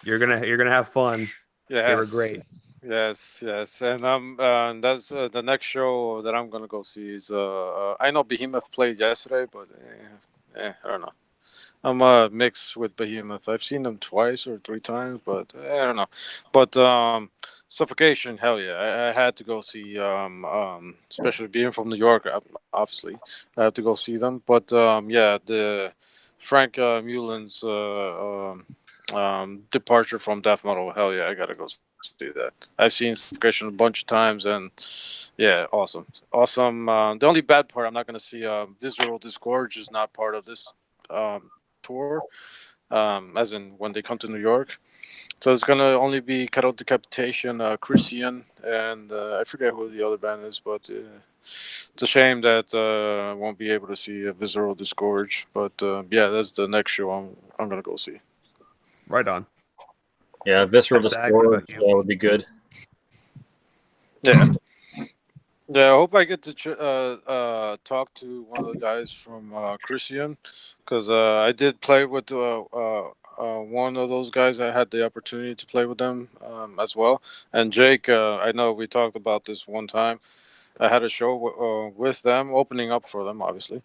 you're gonna have fun. Yes. They were great. Yes, and that's the next show that I'm gonna go see is I know Behemoth played yesterday, but I don't know. I'm mixed with Behemoth. I've seen them twice or 3 times, but I don't know. But Suffocation, hell yeah! I had to go see. Especially being from New York, obviously, I had to go see them. But yeah, the Frank Mulin's departure from death metal, hell yeah, I gotta go see that. I've seen Suffocation a bunch of times, and yeah, awesome. The only bad part, I'm not gonna see Visceral Disgorge is not part of this tour, as in when they come to New York. So it's gonna only be Cattle Decapitation, Christian, and I forget who the other band is, but it's a shame that I won't be able to see a Visceral Disgorge. But yeah, that's the next show I'm gonna go see. Right on. Yeah, Visceral Disgorge would be good. Yeah. Yeah, I hope I get to talk to one of the guys from Christian, because I did play with one of those guys. I had the opportunity to play with them as well. And Jake, I know we talked about this one time. I had a show with them, opening up for them, obviously,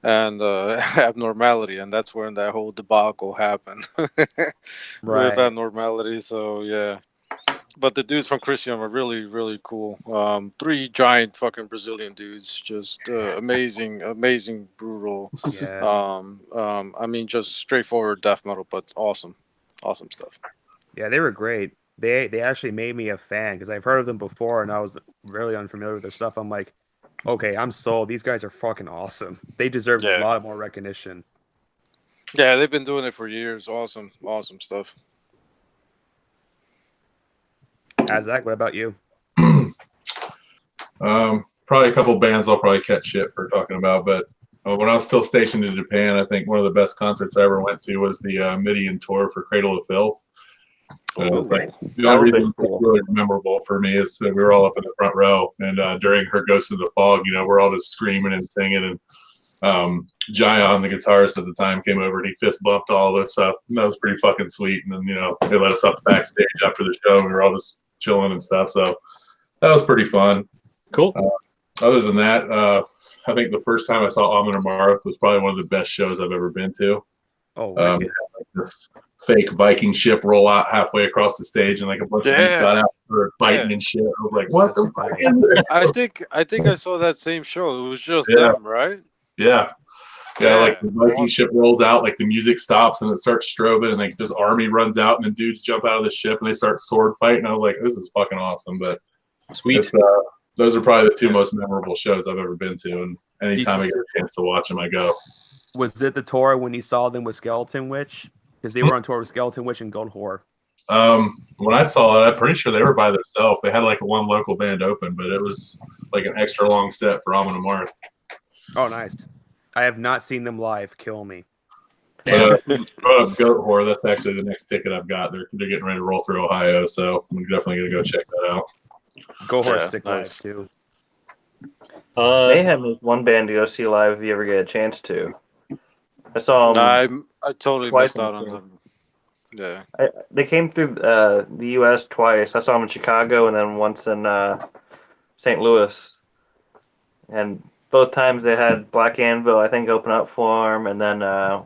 and Abnormality, and that's when that whole debacle happened with Abnormality. So yeah. But the dudes from Christian were really, really cool. 3 giant fucking Brazilian dudes, just amazing, brutal. Yeah. I mean, just straightforward death metal, but awesome stuff. Yeah, they were great. They actually made me a fan because I've heard of them before and I was really unfamiliar with their stuff. I'm like, okay, I'm sold. These guys are fucking awesome. They deserve a lot more recognition. Yeah, they've been doing it for years. Awesome stuff. Azak, what about you? Probably a couple bands I'll probably catch shit for talking about, but when I was still stationed in Japan, I think one of the best concerts I ever went to was the Midian tour for Cradle of Filth. The only reason it's really memorable for me is that we were all up in the front row, and during her Ghost of the Fog, we're all just screaming and singing, and Jayon, the guitarist at the time, came over and he fist bumped all this stuff. And that was pretty fucking sweet. And then, they let us up backstage after the show, and we were all just chilling and stuff. So that was pretty fun. Cool. Other than that, I think the first time I saw Amon Amarth was probably one of the best shows I've ever been to. Oh, like this fake Viking ship roll out halfway across the stage, and like a bunch of dudes got out for fighting and shit. I was like, "What the fuck is this?" I think I saw that same show. It was just them, right? Yeah. Like the Viking ship rolls out, like the music stops and it starts strobing, and like this army runs out, and then dudes jump out of the ship and they start sword fighting. I was like, "This is fucking awesome!" But sweet. Those are probably the 2 most memorable shows I've ever been to, and anytime I get a chance to watch them, I go. Was it the tour when you saw them with Skeleton Witch? Because they were on tour with Skeleton Witch and Gold Whore. When I saw it, I'm pretty sure they were by themselves. They had like one local band open, but it was like an extra long set for Amon Amarth. Oh, nice. I have not seen them live. Kill me. Brought up Goat Whore. That's actually the next ticket I've got. They're getting ready to roll through Ohio, so I'm definitely gonna go check that out. Goat Whore sick nice. live too. Mayhem is one band to go see live if you ever get a chance to. I saw them. I totally twice missed out in on them. Yeah. They came through the U.S. twice. I saw them in Chicago and then once in St. Louis. And both times they had Black Anvil, I think, open up for them. And then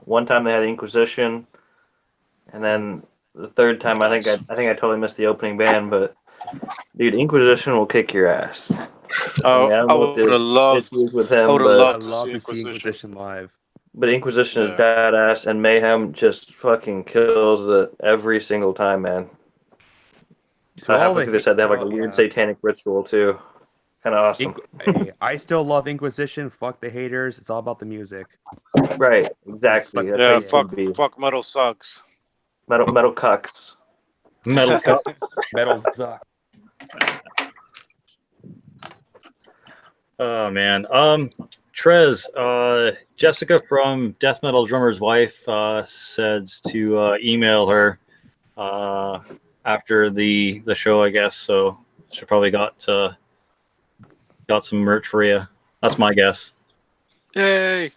one time they had Inquisition. And then the third time, I think I totally missed the opening band. But dude, Inquisition will kick your ass. Oh, I I would have loved. with him, I would have but loved I'd love to to see see Inquisition. Inquisition live. But Inquisition is Yeah. badass, and Mayhem just fucking kills it every single time, man. To all Halfway the through they said they have like a weird satanic ritual too. Kind of awesome. Hey, I still love Inquisition. Fuck the haters. It's all about the music. Right, exactly. But- That's Yeah, how it should be. fuck metal sucks. Metal cucks. Metal Cup. Metal suck. Oh man. Trez, Jessica from Death Metal Drummer's Wife said to email her after the show, I guess. So she probably got some merch for you. That's my guess. Yay!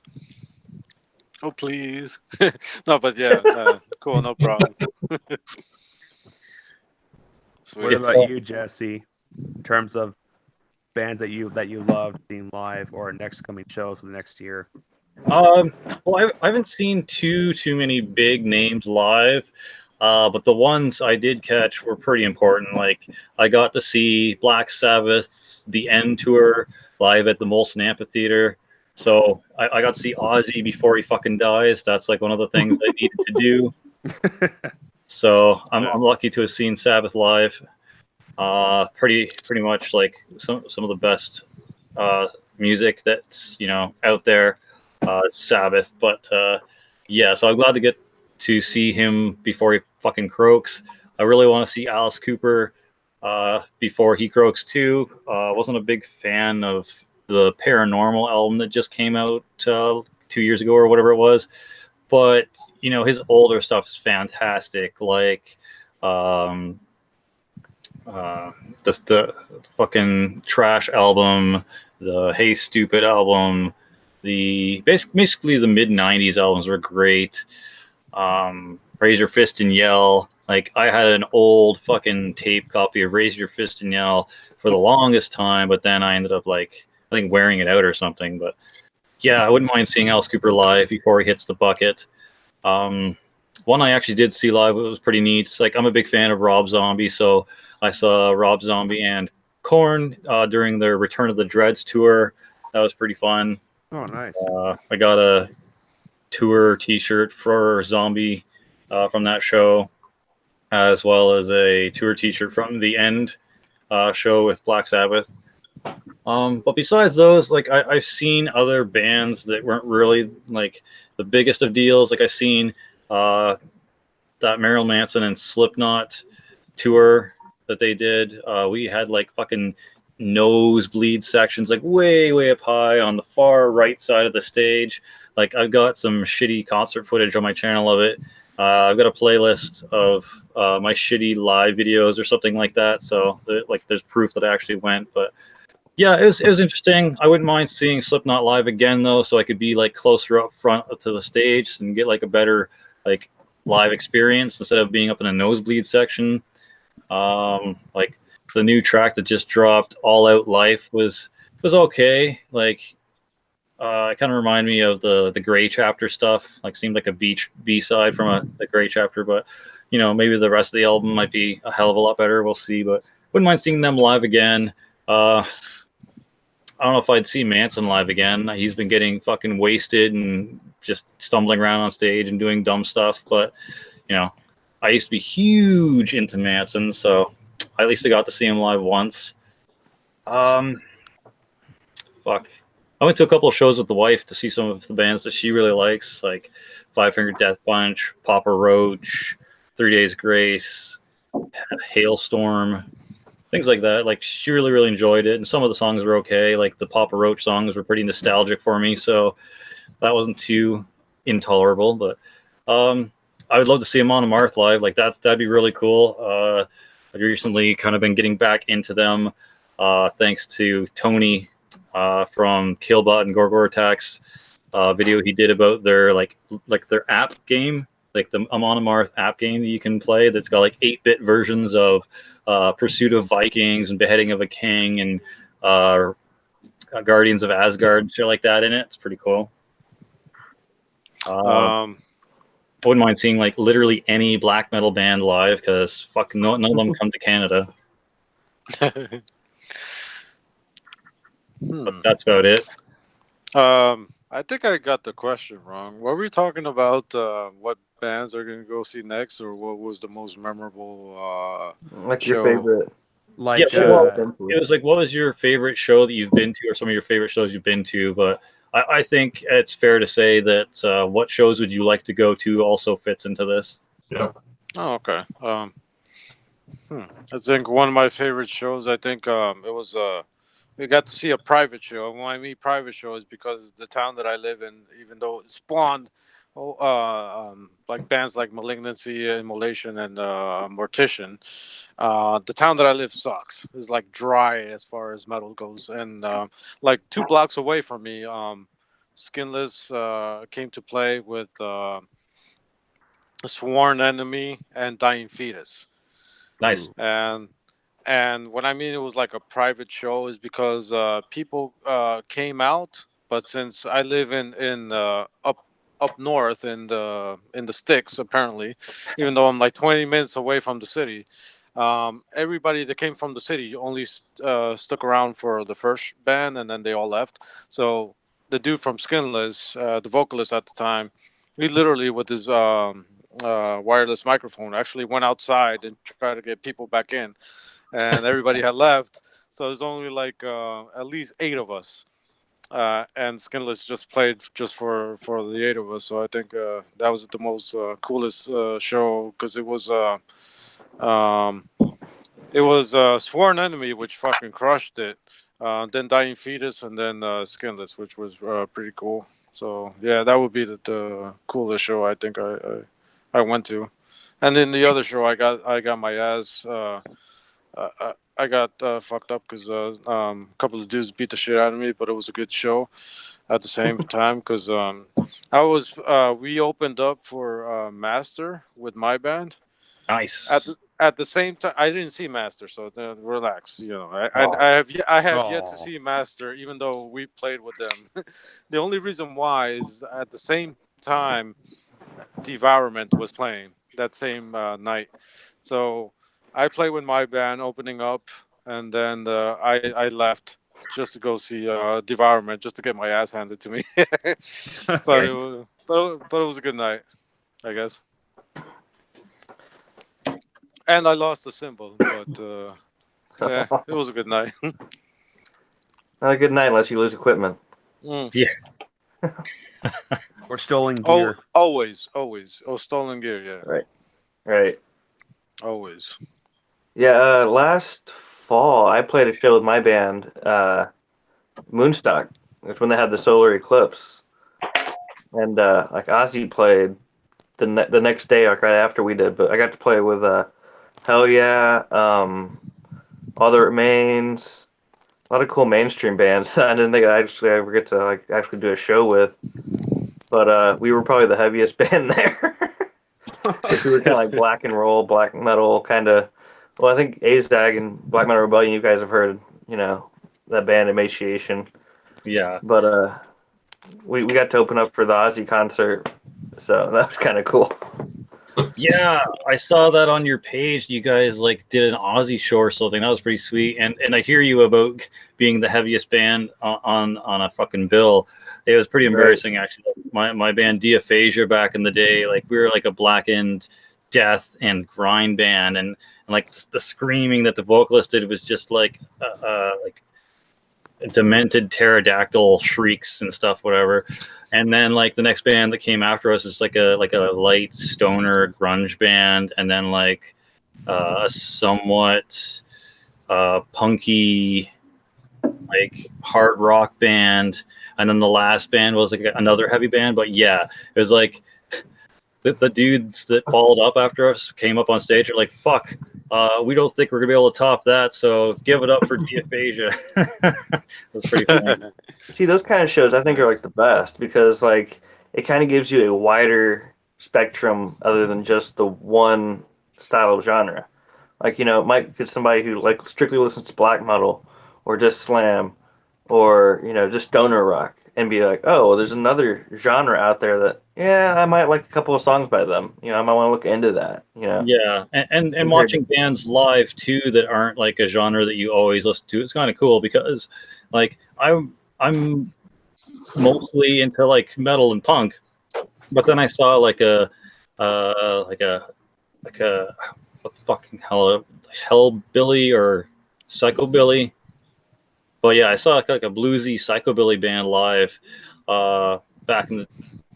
Oh please. No, but yeah, cool, no problem. What Sweet. about you, Jesse? In terms of bands that you loved seeing live or next coming shows for the next year? Well, I haven't seen too many big names live, but the ones I did catch were pretty important. Like I got to see Black Sabbath's The End tour live at the Molson Amphitheater. So I got to see Ozzy before he fucking dies. That's like one of the things I needed to do. So I'm lucky to have seen Sabbath live. Pretty much like some of the best music that's out there. Sabbath, but yeah, so I'm glad to get to see him before he fucking croaks. I really want to see Alice Cooper before he croaks too. Wasn't a big fan of the Paranormal album that just came out 2 years ago or whatever it was, but his older stuff is fantastic. Like the fucking Trash album, the Hey Stupid album. Basically the mid 90s albums were great. Raise Your Fist and Yell. Like I had an old fucking tape copy of Raise Your Fist and Yell for the longest time, but then I ended up I think wearing it out or something. But yeah, I wouldn't mind seeing Alice Cooper live before he hits the bucket. One I actually did see live, it was pretty neat. It's like I'm a big fan of Rob Zombie, so I saw Rob Zombie and Korn during their Return of the Dreads tour. That was pretty fun. Oh, nice. I got a tour T-shirt for Zombie from that show, as well as a tour T-shirt from the End show with Black Sabbath. But besides those, I've seen other bands that weren't really like the biggest of deals. Like I've seen that Marilyn Manson and Slipknot tour that they did. We had fucking nosebleed sections way up high on the far right side of the stage. I've got some shitty concert footage on my channel of it. I've got a playlist of my shitty live videos or something like that, so there's proof that I actually went. But yeah, it was interesting. I wouldn't mind seeing Slipknot live again though, so I could be closer up front to the stage and get a better live experience instead of being up in a nosebleed section. The new track that just dropped, All Out Life, was okay. It kind of reminded me of the Gray Chapter stuff. Seemed like a B-side from the Gray Chapter, but maybe the rest of the album might be a hell of a lot better. We'll see, but wouldn't mind seeing them live again. I don't know if I'd see Manson live again. He's been getting fucking wasted and just stumbling around on stage and doing dumb stuff, but I used to be huge into Manson, so at least I got to see him live once. I went to a couple of shows with the wife to see some of the bands that she really likes, like Five Finger Death Punch, Papa Roach, 3 Days Grace, Hailstorm, things like that. She really enjoyed it, and some of the songs were okay. The Papa Roach songs were pretty nostalgic for me, so that wasn't too intolerable. But I would love to see Amon Amarth live. Like that'd be really cool. I've recently kind of been getting back into them, thanks to Tony from Killbot and Gorgor Attacks video he did about their like their app game, like the Amon Amarth app game that you can play. That's got like 8-bit versions of Pursuit of Vikings and Beheading of a King and Guardians of Asgard and shit like that in it. It's pretty cool. I wouldn't mind seeing like literally any black metal band live because fucking none of them come to Canada. But that's about it. I think I got the question wrong. Were we talking about what bands are going to go see next, or what was the most memorable like show? Your favorite? Like, yeah, well, it was like, what was your favorite show that you've been to, or some of your favorite shows you've been to? But I think it's fair to say that what shows would you like to go to also fits into this. Yeah. Oh, okay. I think one of my favorite shows, I think it was we got to see a private show. And when I mean private show is because the town that I live in, even though it spawned like bands like Malignancy, Immolation, and Mortician, the town that I live sucks. It's like dry as far as metal goes. And like 2 blocks away from me, Skinless came to play with Sworn Enemy and Dying Fetus. Nice. And what I mean it was like a private show is because people came out, but since I live in up north in the sticks, apparently, even though I'm like 20 minutes away from the city, everybody that came from the city only stuck around for the first band, and then they all left. So the dude from Skinless, the vocalist at the time, he literally with his wireless microphone actually went outside and tried to get people back in, and everybody had left. So there's only like at least 8 of us, and Skinless just played just for the 8 of us. So I think that was the most coolest show because it was Sworn Enemy, which fucking crushed it. Then Dying Fetus, and then Skinless, which was pretty cool. So yeah, that would be the coolest show I think I went to. And then the other show I got my ass. I got fucked up because a couple of dudes beat the shit out of me, but it was a good show at the same time because we opened up for Master with my band. Nice. At the same time, I didn't see Master, so relax. You know, I have yet to see Master, even though we played with them. The only reason why is at the same time, Devourment was playing that same night, so I played with my band opening up, and then I left just to go see Devourment, just to get my ass handed to me. but it was a good night, I guess. And I lost the symbol, but yeah, it was a good night. Not a good night unless you lose equipment. Yeah. Or stolen gear. Oh, always. Oh, stolen gear, yeah. Right. Always. Yeah, last fall I played a show with my band, Moonstock. It's when they had the solar eclipse, and like Ozzy played the next day, like right after we did. But I got to play with Hell Yeah, All That Remains, a lot of cool mainstream bands. I didn't think I'd ever get to like actually do a show with, but we were probably the heaviest band there. We were kind of like black and roll, black metal kind of. Well, I think Azag and Black Metal Rebellion, you guys have heard, you know, that band Emaciation. Yeah. But we got to open up for the Ozzy concert, so that was kind of cool. Yeah, I saw that on your page. You guys like did an Aussie show or something. That was pretty sweet. And I hear you about being the heaviest band on a fucking bill. It was pretty embarrassing, actually. My band Diaphasia back in the day, like we were like a blackened death and grind band, and like the screaming that the vocalist did was just like demented pterodactyl shrieks and stuff, whatever. And then like the next band that came after us is like a light stoner grunge band, and then like a somewhat punky like hard rock band. and then the last band was like another heavy band. But yeah, it was like the dudes that followed up after us came up on stage and like, fuck, we don't think we're gonna be able to top that, so give it up for Diaphasia. It was pretty funny. See, those kind of shows I think are like the best because like it kind of gives you a wider spectrum other than just the one style of genre. Like, you know, it might get somebody who like strictly listens to black metal or just slam or, you know, just stoner rock and be like, oh, there's another genre out there that, yeah, I might like a couple of songs by them. You know, I might want to look into that, you know. Yeah, and watching bands live too that aren't like a genre that you always listen to, it's kind of cool because like I'm mostly into like metal and punk, but then I saw like a what fucking hellbilly or psychobilly. But yeah, I saw like a bluesy psychobilly band live back in the,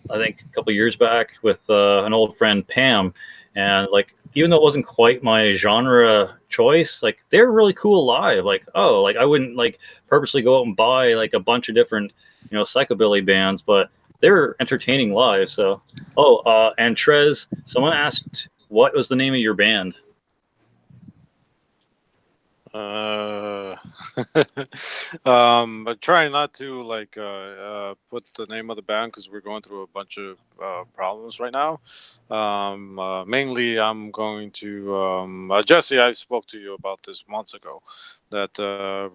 I think a couple years back with an old friend Pam, and like even though it wasn't quite my genre choice, like they're really cool live. Like, oh, like I wouldn't like purposely go out and buy like a bunch of different, you know, psychobilly bands, but they're entertaining live. So, and Trez, someone asked what was the name of your band? But trying not to like put the name of the band because we're going through a bunch of problems right now. Mainly, I'm going to Jesse. I spoke to you about this months ago that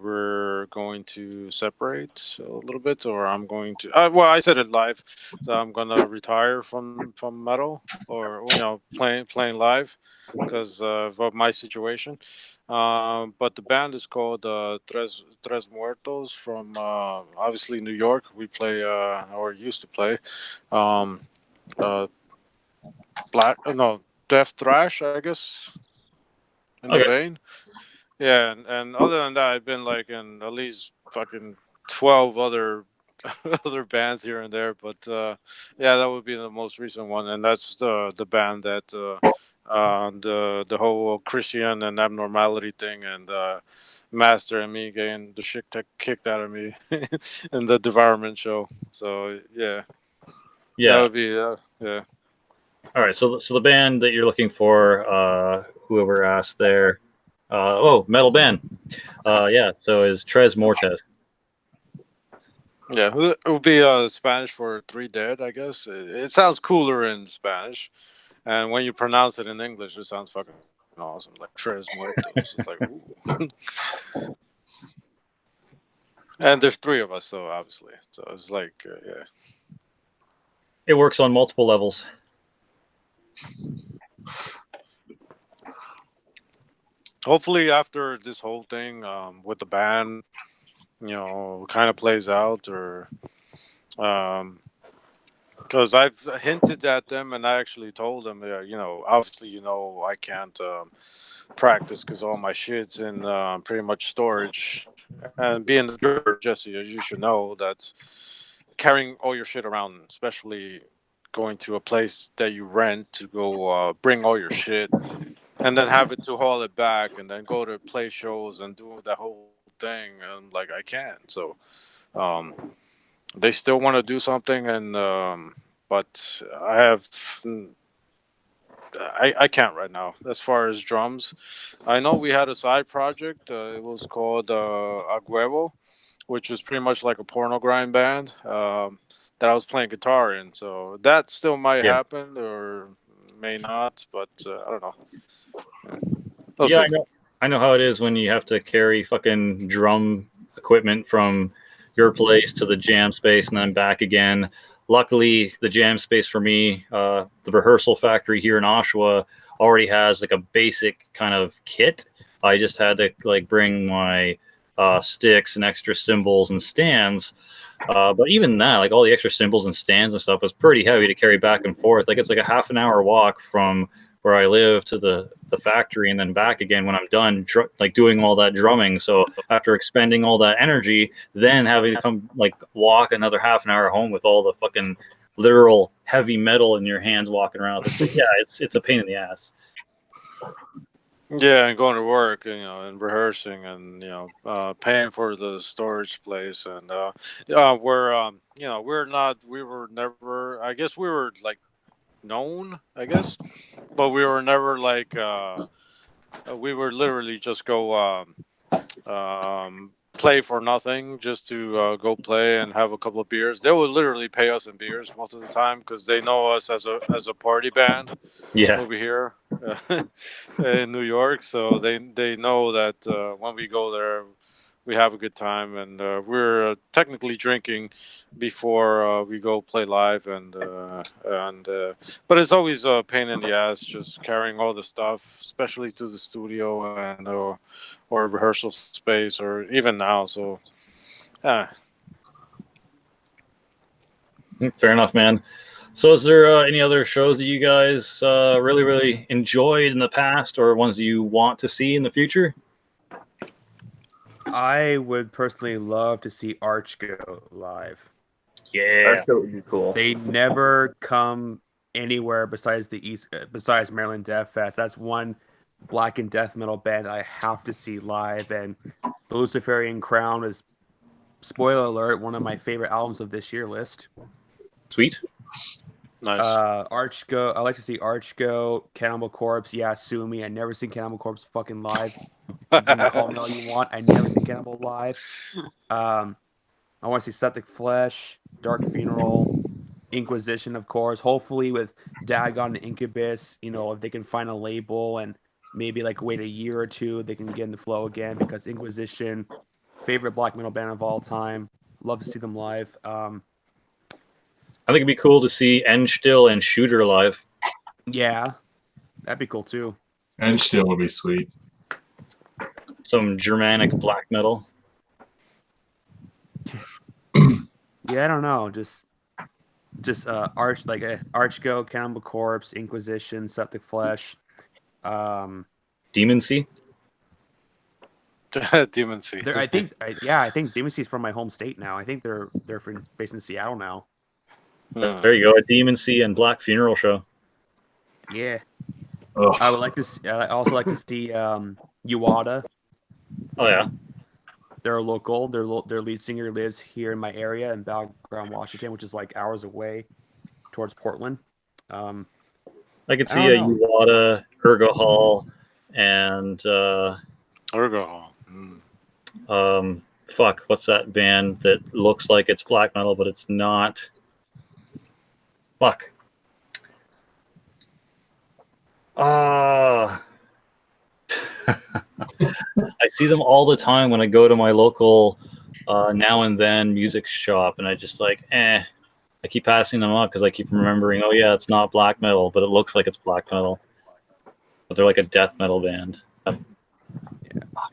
we're going to separate a little bit, or I'm going to. Well, I said it live, so I'm gonna retire from metal, or you know, playing live because of my situation. But the band is called Tres Muertos from obviously New York. We play or used to play um, uh, death thrash, I guess, in the vein. Yeah, and other than that, I've been like in at least fucking 12 other other bands here and there. But yeah, that would be the most recent one, and that's the band that the whole Christian and abnormality thing and Master and me getting the shit kicked out of me in the Devourment show. So yeah, that would be yeah. All right, so the band that you're looking for, whoever asked there, metal band, yeah. So is Tres Mortes. Yeah, it would be Spanish for Three Dead, I guess. It sounds cooler in Spanish, and when you pronounce it in English, it sounds fucking awesome, like Tres Muertos. It's like, ooh. And there's three of us, so obviously, so it's like, yeah. It works on multiple levels. Hopefully, after this whole thing with the band, you know, kind of plays out, or because I've hinted at them and I actually told them, you know, obviously, you know, I can't practice because all my shit's in pretty much storage. And being the drummer, Jesse, as you should know, that carrying all your shit around, especially going to a place that you rent to go bring all your shit and then have it to haul it back and then go to play shows and do the whole thing, and like I can't. So they still want to do something, and but I can't right now. As far as drums, I know we had a side project. It was called Aguevo, which was pretty much like a porno grind band that I was playing guitar in. So that still might happen or may not, but I don't know. Yeah, I know how it is when you have to carry fucking drum equipment from your place to the jam space and then back again. Luckily, the jam space for me, the rehearsal factory here in Oshawa already has like a basic kind of kit. I just had to like bring my sticks and extra cymbals and stands. But even that, like all the extra cymbals and stands and stuff was pretty heavy to carry back and forth. Like it's like a half an hour walk from where I live to the factory and then back again when I'm done like doing all that drumming. So after expending all that energy, then having to come like walk another half an hour home with all the fucking literal heavy metal in your hands walking around. Yeah, it's a pain in the ass. Yeah, and going to work, and rehearsing, and paying for the storage place, and we were never. I guess we were like known, I guess, but we were never like. We were literally just go play for nothing, just to go play and have a couple of beers. They would literally pay us in beers most of the time because they know us as a party band over here in New York. So they know that when we go there, we have a good time, and we're technically drinking before we go play live, but it's always a pain in the ass just carrying all the stuff, especially to the studio and or rehearsal space, or even now. So, yeah. Fair enough, man. So, is there any other shows that you guys really, really enjoyed in the past, or ones that you want to see in the future? I would personally love to see Arch go live. Yeah, Arch would be cool. They never come anywhere besides besides Maryland Death Fest. That's one black and death metal band I have to see live, and the Luciferian Crown is, spoiler alert, one of my favorite albums of this year list. Sweet. Nice. Arch go. I like to see Arch go. Cannibal Corpse. Yeah, sue me. I never seen Cannibal Corpse fucking live. You can call me all you want. I never seen Cannibal live. I want to see Septic Flesh, Dark Funeral, Inquisition, of course. Hopefully with Dagon and Incubus, if they can find a label and maybe like wait a year or two, they can get in the flow again, because Inquisition, favorite black metal band of all time. Love to see them live. I think it'd be cool to see Enstill and Shooter live. Yeah, that'd be cool too. Enstill would be sweet. Some Germanic black metal. Yeah, I don't know. Just Archgo, Cannibal Corpse, Inquisition, Septic Flesh, Demon Sea. Demon Sea. I think Demon Sea is from my home state now. I think they're based in Seattle now. There you go, a Demon Sea and Black Funeral show. Yeah. Ugh. I would like to see, I also like to see Uwada. Oh yeah. They're local. Their lead singer lives here in my area in Battleground, Washington, which is like hours away towards Portland. I could see a Uwada, Ergo Hall, and Ergo Hall. Fuck, what's that band that looks like it's black metal but it's not? Fuck. I see them all the time when I go to my local Now and Then music shop, and I just I keep passing them up because I keep remembering, oh yeah, it's not black metal, but it looks like it's black metal. But they're like a death metal band. Yeah. Fuck.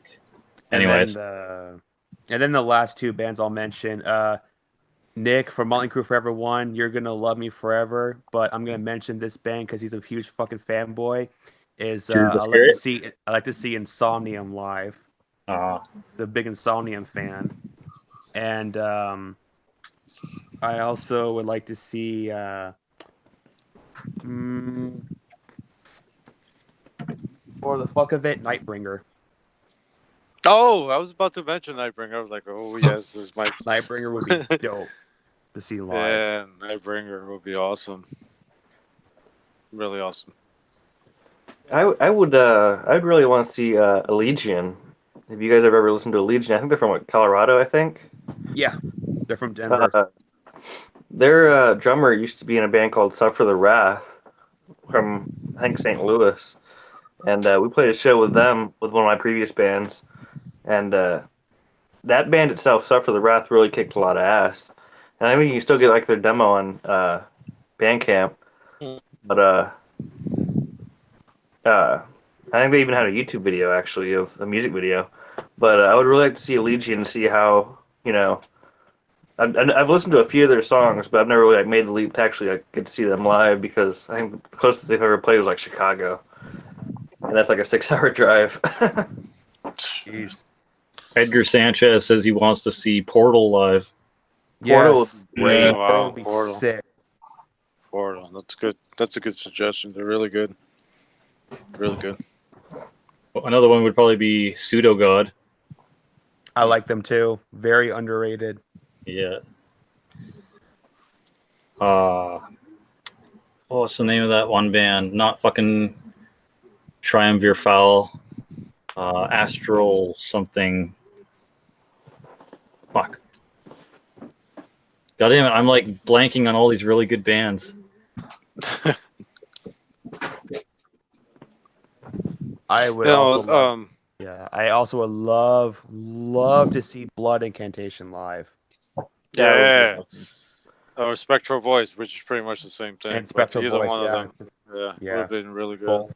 Anyways. And then the last two bands I'll mention. Nick from Motley Crue Forever One, You're Gonna Love Me Forever, but I'm gonna mention this band because he's a huge fucking fanboy. I like to see Insomnium live. The big Insomnium fan, and I also would like to see for the fuck of it, Nightbringer. Oh, I was about to mention Nightbringer. I was like, oh yes, this is my Nightbringer would be dope to see live. Yeah, Nightbringer would be awesome. Really awesome. I'd really want to see Allegiant. Have you guys ever listened to Allegiant? I think they're from Colorado, I think. Yeah, they're from Denver. Their drummer used to be in a band called Suffer the Wrath from, I think, St. Louis. And we played a show with them with one of my previous bands. And that band itself, Suffer the Wrath, really kicked a lot of ass. And I mean, you can still get like their demo on Bandcamp. But I think they even had a YouTube video, actually, of a music video. But I would really like to see Allegiant and see how, I've listened to a few of their songs, but I've never really made the leap to actually get to see them live, because I think the closest they've ever played was like Chicago. And that's like a 6-hour drive. Jeez. Edgar Sanchez says he wants to see Portal live. Yes. Great. Yeah, wow, Would be Portal. sick. Portal. That's good. That's a good suggestion. They're really good. Really good. Another one would probably be Pseudo God. I like them too. Very underrated. Yeah. What's the name of that one band? Not fucking Triumvir Foul. Astral something. Fuck. God damn it, I'm like blanking on all these really good bands. I would I also would love to see Blood Incantation live. Yeah. Or Spectral Voice, which is pretty much the same thing. And Spectral either Voice, one yeah. of them. Yeah, would have been really good.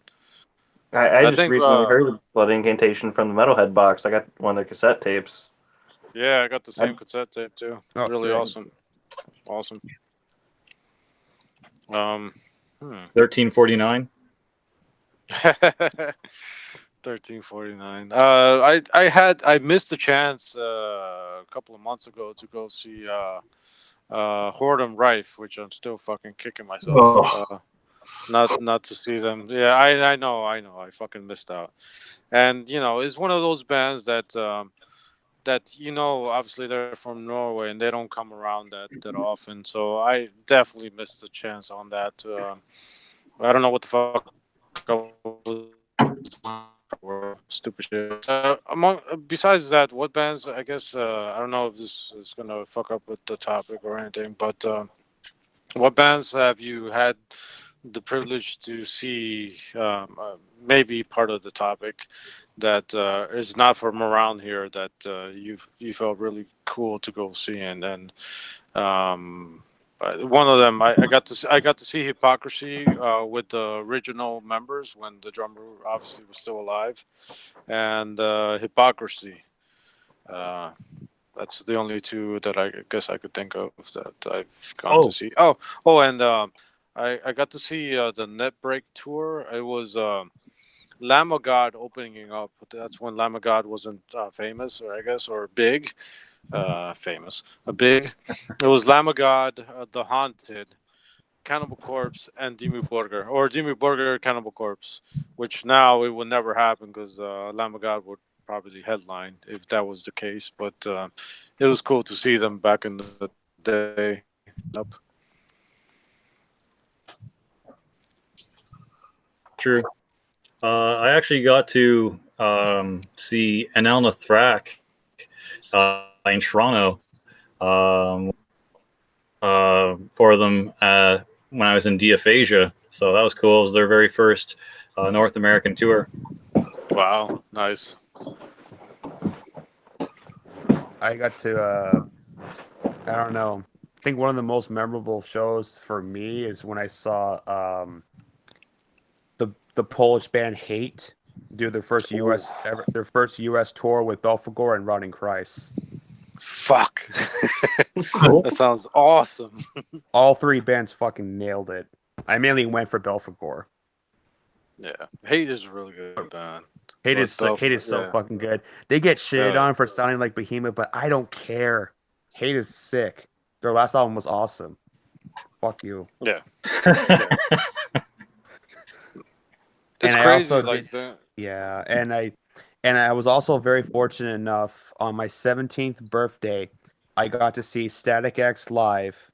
I just recently heard of Blood Incantation from the Metalhead box. I got one of their cassette tapes. Yeah, I got the same cassette tape too. Really awesome. Awesome. 1349. 1349. I missed the chance a couple of months ago to go see Hordem Rife, which I'm still fucking kicking myself. Not to see them. Yeah, I know. I fucking missed out. And it's one of those bands that obviously they're from Norway and they don't come around that often. So I definitely missed the chance on that. I don't know what the fuck I was stupid shit. Besides that, what bands? I guess I don't know if this is gonna fuck up with the topic or anything, but what bands have you had the privilege to see? Maybe part of the topic that is not from around here that you felt really cool to go see, and then one of them I got to see Hypocrisy with the original members when the drummer obviously was still alive, and Hypocrisy. That's the only two that I guess I could think of that I've gone to see. And I got to see the Netbreak tour. It was Lamb of God opening up. That's when Lamb of God wasn't famous, or I guess, or big. Famous. Big. It was Lamb of God, The Haunted, Cannibal Corpse, and Dimmu Borgir. Or Dimmu Borgir, Cannibal Corpse. Which now it would never happen because Lamb of God would probably headline if that was the case. But it was cool to see them back in the day. True. I actually got to see Anelna Thrak in Toronto for them when I was in DFAsia. So that was cool. It was their very first North American tour. Wow, nice. I got to, I don't know. I think one of the most memorable shows for me is when I saw the Polish band Hate do their first U.S. tour with Belphegor and Rotting Christ. Fuck. That sounds awesome. All three bands fucking nailed it. I mainly went for Belphegor. Yeah, Hate is a really good band. Hate is so fucking good. They get shitted on for sounding like Behemoth, but I don't care. Hate is sick. Their last album was awesome. Fuck you. Yeah. It's crazy like that. Yeah, and I was also very fortunate enough on my 17th birthday, I got to see Static X live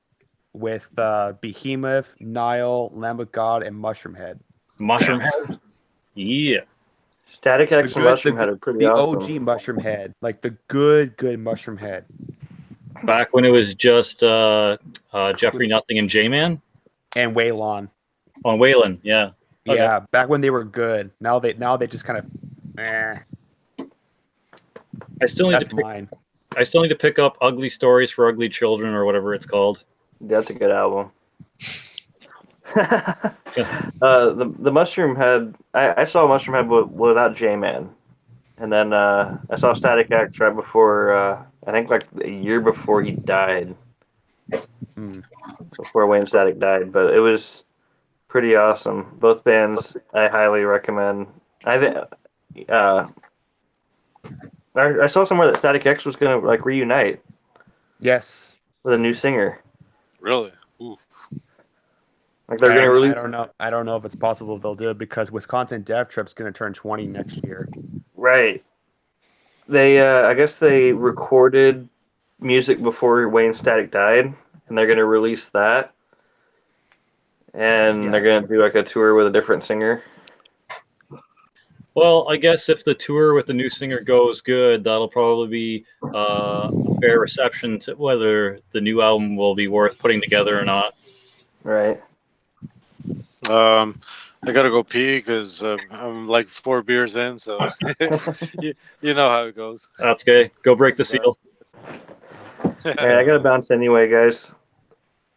with Behemoth, Nile, Lamb of God, and Mushroomhead. Mushroomhead? Yeah. Static X and Mushroomhead are pretty awesome. The OG Mushroomhead, like the good Mushroomhead. Back when it was just Jeffrey Nothing and J-Man? And Waylon. On Waylon, yeah. Okay. Yeah, back when they were good. Now they just kind of I still need to pick up Ugly Stories for Ugly Children or whatever it's called. That's a good album. The Mushroomhead, I saw Mushroomhead without J-Man. And then I saw Static X right before, I think like a year before he died. Before Wayne Static died. But it was pretty awesome. Both bands I highly recommend. I saw somewhere that Static X was gonna like reunite. Yes. With a new singer. Really? Oof. Like they're going to release. I don't know if it's possible they'll do it because Wisconsin Dev Trip's going to turn 20 next year. Right. They, I guess they recorded music before Wayne Static died, and they're going to release that. And they're going to do like a tour with a different singer. Well, I guess if the tour with the new singer goes good, that'll probably be a fair reception to whether the new album will be worth putting together or not. Right. I gotta go pee because I'm like 4 beers in, so you know how it goes. That's okay. Go break the seal. Hey, I gotta bounce anyway, guys.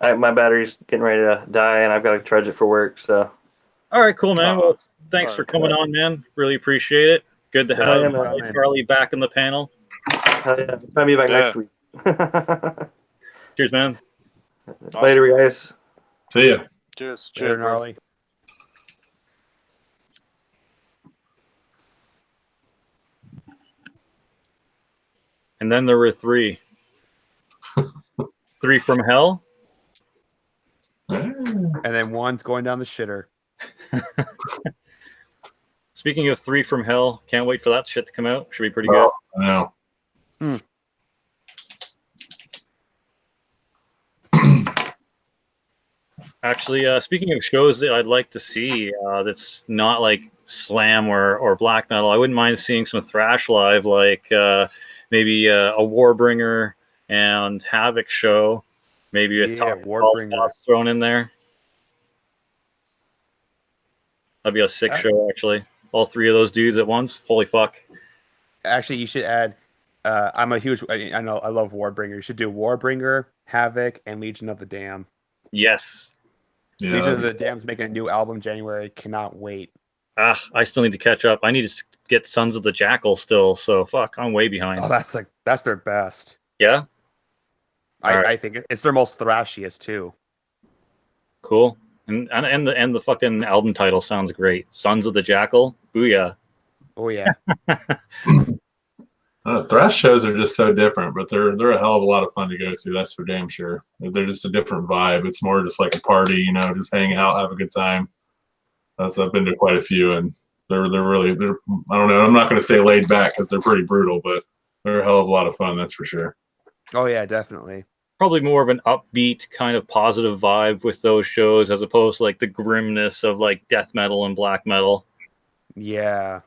My battery's getting ready to die, and I've got to charge it for work. So. All right, cool, man. Well, thanks for coming on, man. Really appreciate it. Good to have Charlie back in the panel. Yeah. I'll be back next week. Cheers, man. Awesome. Later, guys. See ya. Cheers. Cheers, gnarly. And then there were 3. 3 from hell. And then 1's going down the shitter. Speaking of 3 from hell, can't wait for that shit to come out. Should be pretty good. I know. Actually, speaking of shows that I'd like to see, that's not like slam or black metal, I wouldn't mind seeing some thrash live, like maybe a Warbringer and Havoc show. Maybe a Warbringer thrown in there. That'd be a sick show, actually. All 3 of those dudes at once. Holy fuck. Actually, you should add. I know I love Warbringer. You should do Warbringer, Havoc, and Legion of the Dam. Yes. Yeah. Legion of the Dam's making a new album January. Cannot wait. I still need to catch up. I need to get Sons of the Jackal still. So fuck, I'm way behind. Oh, that's their best. Yeah. I think it's their most thrashiest too. Cool. And the fucking album title sounds great. Sons of the Jackal. Booyah. Oh yeah. Thrash shows are just so different, but they're a hell of a lot of fun to go to. That's for damn sure. They're just a different vibe. It's more just like a party, you know, just hang out, have a good time. I've been to quite a few, and they're really I don't know. I'm not going to say laid back because they're pretty brutal, but they're a hell of a lot of fun. That's for sure. Oh yeah, definitely. Probably more of an upbeat kind of positive vibe with those shows as opposed to like the grimness of like death metal and black metal. Yeah.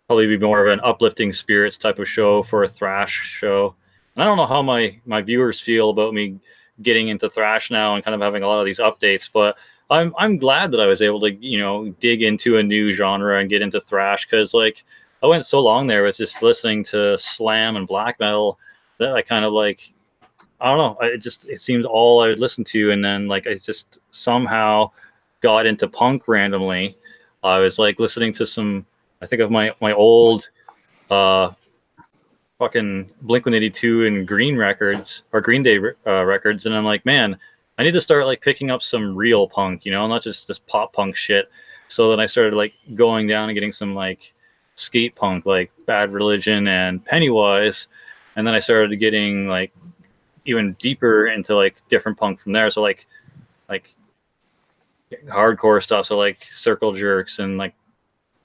Probably be more of an uplifting spirits type of show for a thrash show. And I don't know how my viewers feel about me getting into thrash now and kind of having a lot of these updates, but I'm glad that I was able to, you know, dig into a new genre and get into thrash, because like I went so long there with just listening to slam and black metal that I kind of like, I don't know, it seemed all I would listen to, and then like I just somehow got into punk randomly. I was like listening to some, I think of my old fucking Blink-182 and Green records or Green Day records, and I'm like, man, I need to start like picking up some real punk, you know, not just this pop punk shit. So then I started like going down and getting some like skate punk, like Bad Religion and Pennywise, and then I started getting like even deeper into like different punk from there. So like hardcore stuff, so like Circle Jerks and like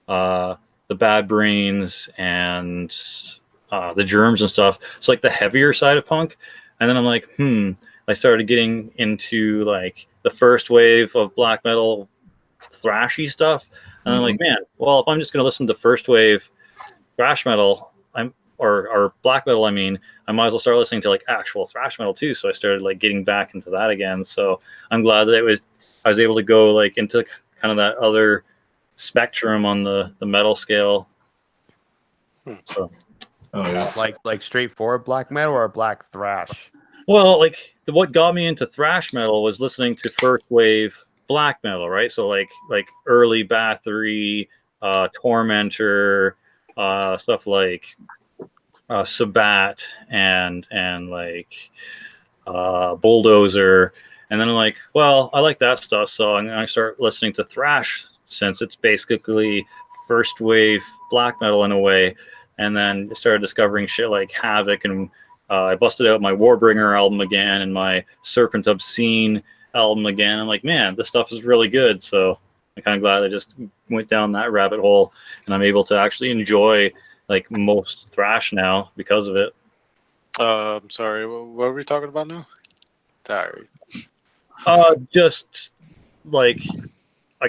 the Bad Brains and the Germs and stuff. So like the heavier side of punk. And then I'm like, I started getting into like the first wave of black metal thrashy stuff. And I'm like, man, well, if I'm just gonna listen to first wave thrash metal, or black metal, I mean, I might as well start listening to like actual thrash metal too. So I started like getting back into that again. So I'm glad that I was able to go like into kind of that other spectrum on the metal scale. So, oh yeah, like straightforward black metal or black thrash. Well, like what got me into thrash metal was listening to first wave black metal, right? So like early Bathory, Tormentor, stuff like Sabat and like Bulldozer. And then I'm like, well, I like that stuff, so I'm gonna start listening to thrash, since it's basically first wave black metal in a way. And then started discovering shit like Havoc, and I busted out my Warbringer album again and my Serpent Obscene album again. I'm like, man, this stuff is really good. So I'm kind of glad I just went down that rabbit hole, and I'm able to actually enjoy like most thrash now because of it. I'm sorry. What are we talking about now? Sorry. Just like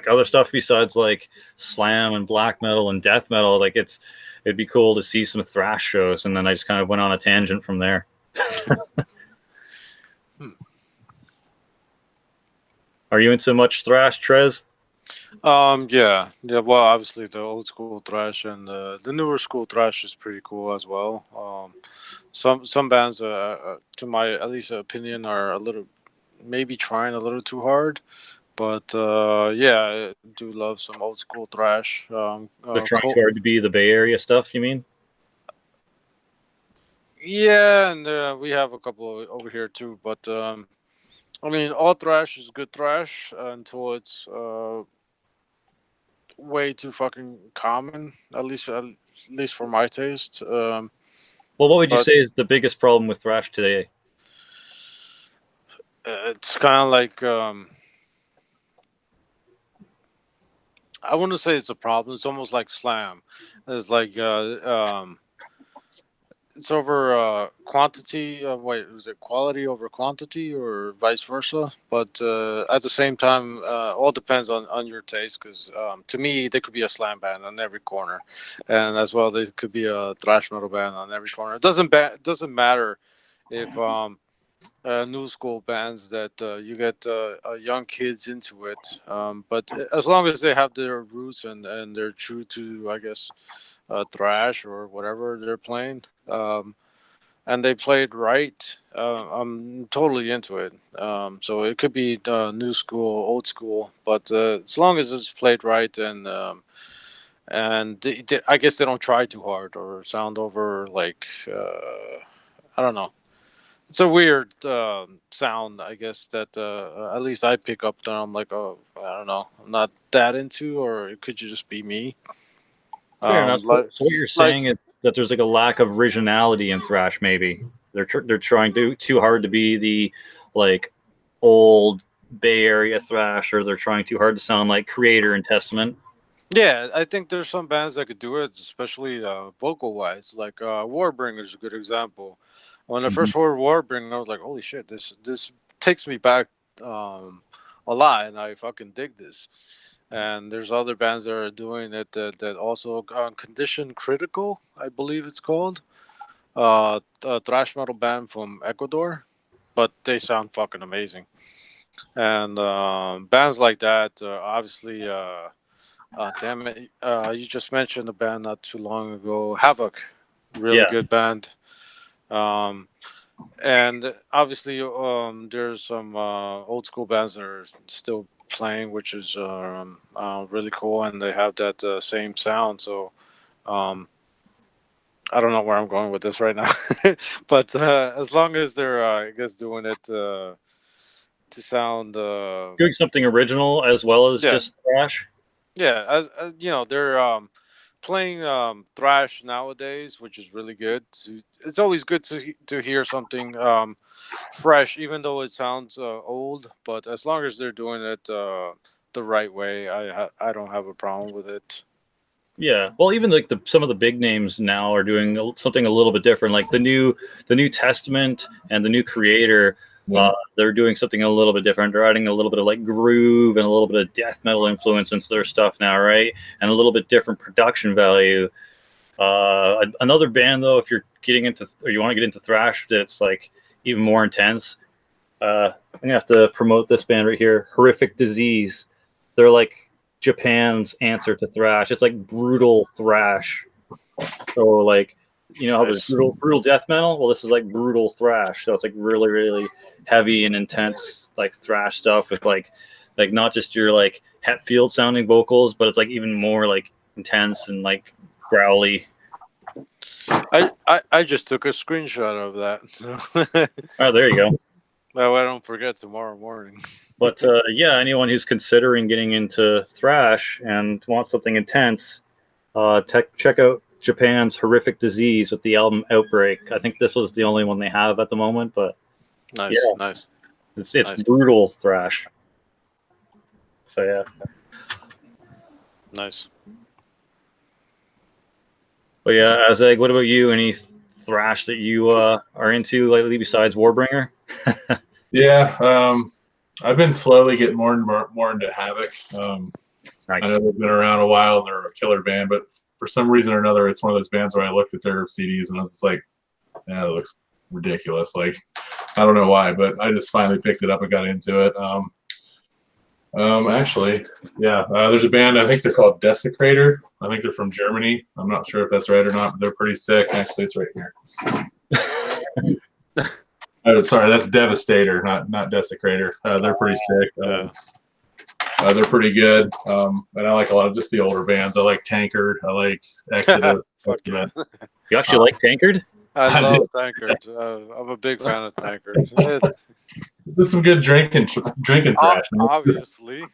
other stuff besides like slam and black metal and death metal. Like it'd be cool to see some thrash shows, and then I just kind of went on a tangent from there. Are you into much thrash, Trez? Yeah. Well, obviously the old school thrash and the newer school thrash is pretty cool as well. Some bands, to my at least opinion, are a little maybe trying a little too hard, but yeah, I do love some old school thrash. They're trying too hard to be the Bay Area stuff, you mean? Yeah, and we have a couple over here too, but I mean, all thrash is good thrash until it's way too fucking common, at least for my taste. Well, what would you say is the biggest problem with thrash today? It's kind of like I wouldn't say it's a problem. It's almost like slam. It's like it's over quantity. Wait, is it quality over quantity or vice versa? But at the same time, all depends on your taste. Because to me, there could be a slam band on every corner, and as well, there could be a thrash metal band on every corner. It doesn't matter if new school bands that you get young kids into it. But as long as they have their roots and they're true to, I guess, thrash or whatever they're playing, and they played right, I'm totally into it. So it could be new school, old school, but as long as it's played right and I guess they don't try too hard or sound over like I don't know. It's a weird sound, I guess, that at least I pick up that I'm like, oh, I don't know, I'm not that into, or it could just be me. Fair enough. So what you're saying is that there's like a lack of originality in thrash. Maybe they're trying too hard to be the like old Bay Area thrash, or they're trying too hard to sound like Creator and Testament. Yeah, I think there's some bands that could do it, especially vocal wise. Like Warbringer is a good example. When I first heard Warbringer, I was like, "Holy shit! This takes me back a lot, and I fucking dig this." And there's other bands that are doing it that also Condition Critical, I believe it's called, a thrash metal band from Ecuador, but they sound fucking amazing. And bands like that, obviously. Damn it! You just mentioned a band not too long ago, Havoc, really good band. And obviously, there's some old school bands that are still playing, which is really cool, and they have that same sound. So, I don't know where I'm going with this right now, but as long as they're, I guess, doing it to sound doing something original as well as just thrash. Yeah, as you know, they're playing thrash nowadays, which is really good. It's always good to hear something fresh, even though it sounds old. But as long as they're doing it the right way, I don't have a problem with it. Yeah, well, even like some of the big names now are doing something a little bit different. Like the New Testament and the new Creator. They're doing something a little bit different. They're adding a little bit of like groove and a little bit of death metal influence into their stuff now, right? And a little bit different production value. Another band though, if you're getting into or you want to get into thrash, that's like even more intense. I'm gonna have to promote this band right here, Horrific Disease. They're like Japan's answer to thrash. It's like brutal thrash. So like, you know how there's brutal death metal? Well, this is like brutal thrash. So it's like really, really heavy and intense, like thrash stuff with like not just your like Hetfield sounding vocals, but it's like even more like intense and like growly. I just took a screenshot of that. Oh, there you go. That way I don't forget tomorrow morning. But yeah, anyone who's considering getting into thrash and wants something intense, check out Japan's Horrific Disease with the album Outbreak. I think this was the only one they have at the moment, but nice. It's brutal thrash. So yeah. Nice. But yeah, Azeg, what about you? Any thrash that you are into lately besides Warbringer? Yeah, I've been slowly getting more and more into Havoc. Nice. I know they've been around a while and they're a killer band, but for some reason or another, it's one of those bands where I looked at their CDs and I was just like, yeah, it looks ridiculous. Like, I don't know why, but I just finally picked it up and got into it. Actually, yeah, there's a band, I think they're called Desecrator. I think they're from Germany. I'm not sure if that's right or not, but they're pretty sick. Actually, it's right here. Oh, sorry, that's Devastator, not Desecrator. They're pretty sick. They're pretty good. And I like a lot of just the older bands. I like Tankard. I like Exodus. Yeah. You actually like Tankard? I love Tankard. I'm a big fan of Tankard. This is some good drinking thrash. Obviously.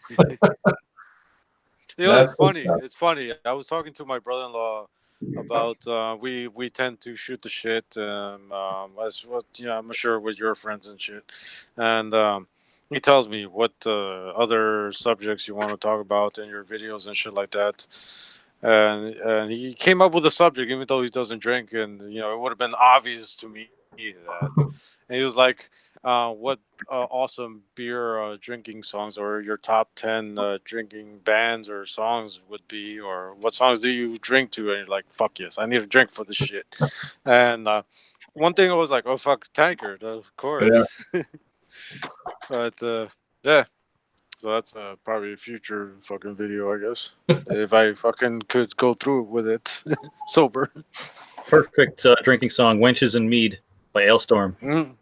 It's funny. It's funny. I was talking to my brother-in-law about we tend to shoot the shit as what I'm sure with your friends and shit, and he tells me what other subjects you want to talk about in your videos and shit like that. And he came up with a subject, even though he doesn't drink, and it would have been obvious to me that. And he was like, "What awesome beer drinking songs, or your top 10 drinking bands or songs would be, or what songs do you drink to?" And you're like, "Fuck yes, I need a drink for this shit." And one thing I was like, "Oh fuck, Tankard, of course." Yeah. But yeah. So that's probably a future fucking video, I guess. If I fucking could go through with it sober. Perfect drinking song, Wenches and Mead by Ailstorm.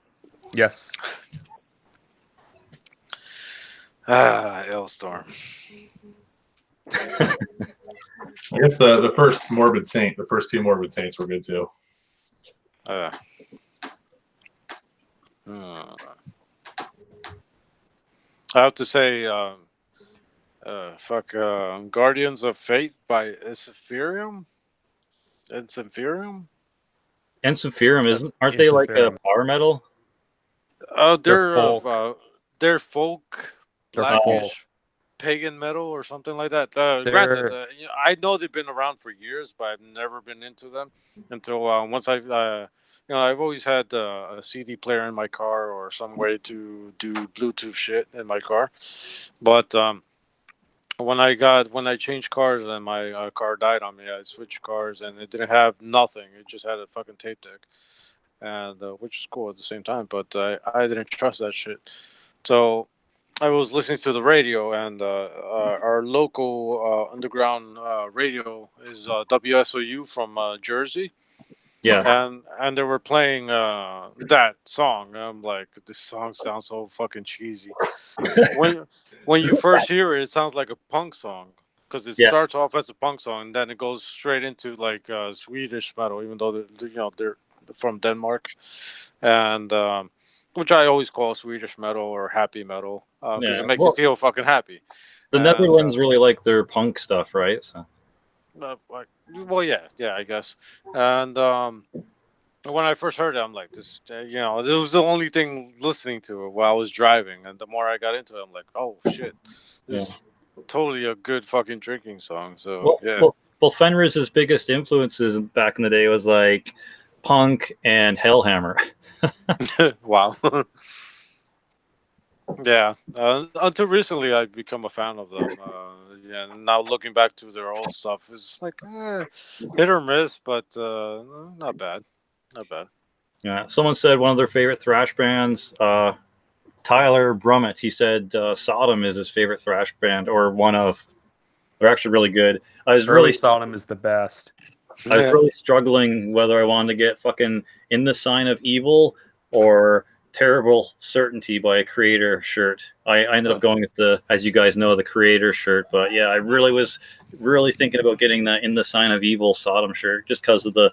Yes. Ailstorm. I guess the first Morbid Saint, the first two Morbid Saints were good too. I have to say, Guardians of Fate by Ensiferum? Ensiferum, aren't they like a power metal? They're folk, blackish, pagan metal or something like that. Granted, I know they've been around for years, but I've never been into them until once I've always had a CD player in my car or some way to do Bluetooth shit in my car. But when I changed cars and my car died on me, I switched cars and it didn't have nothing. It just had a fucking tape deck, and which is cool at the same time. But I didn't trust that shit, so I was listening to the radio, and our local underground radio is WSOU from Jersey. Yeah, and they were playing that song. And I'm like, this song sounds so fucking cheesy. when you first hear it, it sounds like a punk song because it starts off as a punk song, and then it goes straight into like Swedish metal, even though they're from Denmark, and which I always call Swedish metal or happy metal because it makes you feel fucking happy. The Netherlands really like their punk stuff, right? So. Well, yeah, I guess. And when I first heard it, I'm like, this, it was the only thing listening to it while I was driving. And the more I got into it, I'm like, oh shit, this is totally a good fucking drinking song. So well, Fenris's biggest influences back in the day was like punk and Hellhammer. Wow. Yeah, until recently, I've become a fan of them. Now looking back to their old stuff is like hit or miss, but not bad. Yeah, someone said one of their favorite thrash bands, Tyler Brummett. He said Sodom is his favorite thrash band, or one of. They're actually really good. Sodom is the best. I was really struggling whether I wanted to get fucking In the Sign of Evil or Terrible Certainty by a Creator shirt. I ended up going with as you guys know, the Creator shirt. But yeah, I really was thinking about getting that In the Sign of Evil Sodom shirt just because of the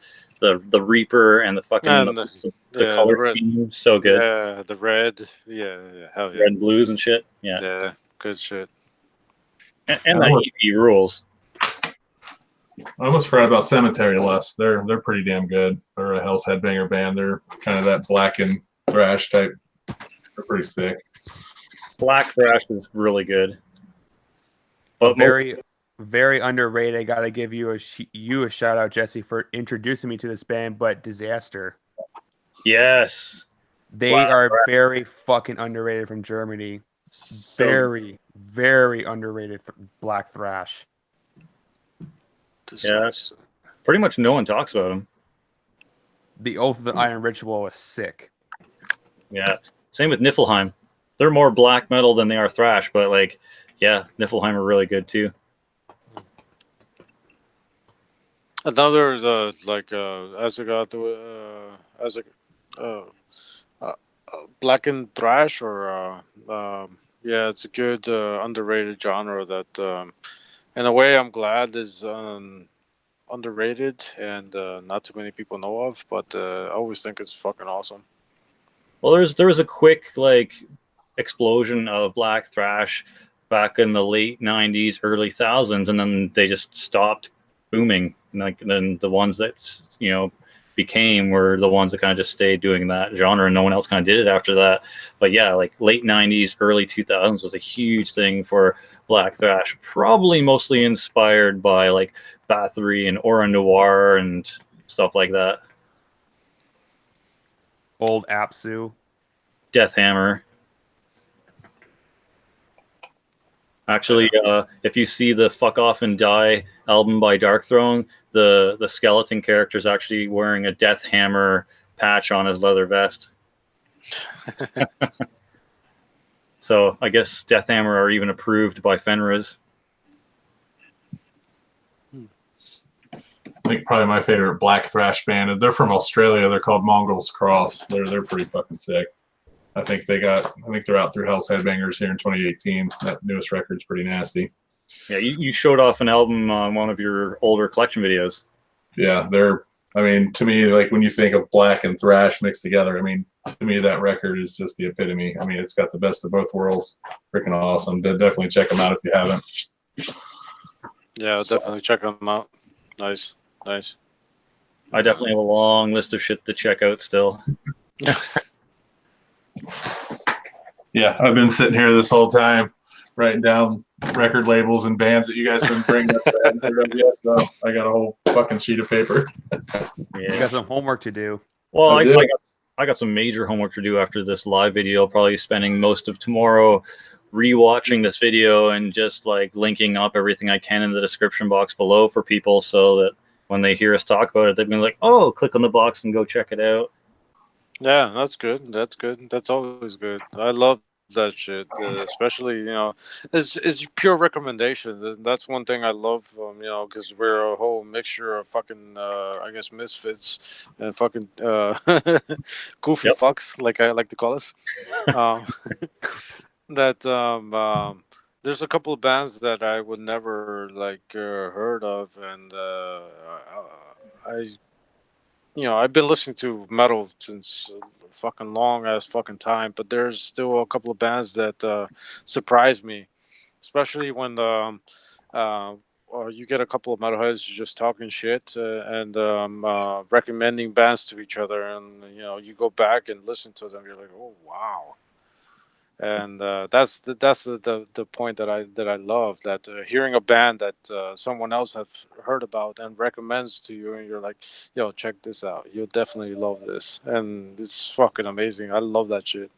Reaper and the fucking the color scheme. So good. Yeah, the red. Yeah, hell yeah. Red and blues and shit. Yeah. Yeah, good shit. And that EP rules. I almost forgot about Cemetery Lust. They're pretty damn good. They're a Hell's Headbanger band. They're kind of that black and thrash type. They're pretty sick. Black thrash is really good. But very, very underrated. I gotta give you a shout out, Jesse, for introducing me to this band. But Disaster. Yes. They are very fucking underrated from Germany. Very, very underrated black thrash. Yeah, pretty much no one talks about them. The Oath of the Iron Ritual is sick. Yeah, same with Niflheim. They're more black metal than they are thrash, but like, yeah, Niflheim are really good too. Another black and thrash, or yeah, it's a good underrated genre that in a way I'm glad is underrated and not too many people know of, but I always think it's fucking awesome. Well, there was a quick like explosion of black thrash back in the late 90s, early thousands, and then they just stopped booming. Like then the ones that became were the ones that kind of just stayed doing that genre, and no one else kind of did it after that. But yeah, like late 90s, early 2000s was a huge thing for black thrash, probably mostly inspired by like Bathory and Aura Noir and stuff like that. Old Apsu. Deathhammer. Actually, if you see the Fuck Off and Die album by Darkthrone, the skeleton character is actually wearing a Deathhammer patch on his leather vest. So I guess Deathhammer are even approved by Fenris. I think probably my favorite black thrash band. They're from Australia. They're called Mongrel's Cross. They're pretty fucking sick. I think they're out through Hell's Headbangers here in 2018. That newest record's pretty nasty. Yeah, you showed off an album on one of your older collection videos. Yeah, to me, like when you think of black and thrash mixed together, to me that record is just the epitome. It's got the best of both worlds. Freaking awesome. Definitely check them out if you haven't. Yeah, definitely check them out. Nice. I definitely have a long list of shit to check out still. Yeah, I've been sitting here this whole time writing down record labels and bands that you guys have been bringing up. So I got a whole fucking sheet of paper. Yeah. You got some homework to do. Well, I got some major homework to do after this live video. Probably spending most of tomorrow rewatching this video and just like linking up everything I can in the description box below for people, so that when they hear us talk about it, they'll be like, "Oh, click on the box and go check it out." Yeah, that's good. That's always good. I love that shit, especially it's pure recommendations. That's one thing I love, because we're a whole mixture of fucking I guess misfits and fucking goofy fucks, like I like to call us. There's a couple of bands that I would never heard of, and I've been listening to metal since fucking long ass fucking time, but there's still a couple of bands that surprise me, especially when or you get a couple of metalheads just talking shit and recommending bands to each other, and you go back and listen to them, you're like, oh wow. And that's the point that I love, that hearing a band that someone else has heard about and recommends to you, and you're like, yo, check this out, you'll definitely love this, and it's fucking amazing. I love that shit.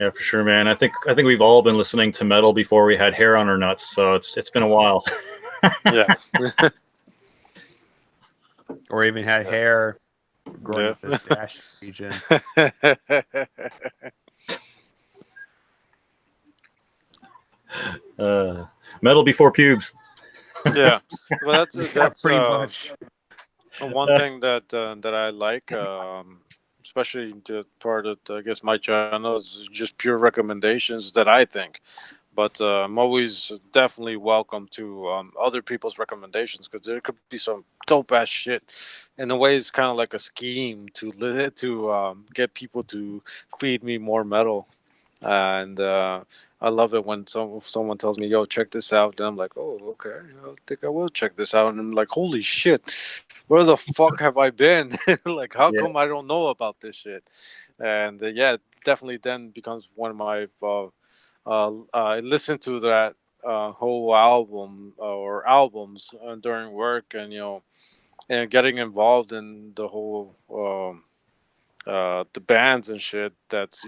Yeah, for sure, man. I think we've all been listening to metal before we had hair on our nuts, so it's been a while. Yeah. Or even had hair growing up the stash region. Metal before pubes. Yeah, well, that's pretty much one thing that I like, especially the part of I guess my channel is just pure recommendations that I think. But I'm always definitely welcome to other people's recommendations, because there could be some dope ass shit. In a way, it's kind of like a scheme to get people to feed me more metal, and I love it when someone tells me, "Yo, check this out," and I'm like, "Oh, okay, I think I will check this out." And I'm like, "Holy shit, where the fuck have I been? Like, how come I don't know about this shit?" And yeah, it definitely then becomes one of my. I listened to that whole album or albums during work, and and getting involved in the whole the bands and shit. That's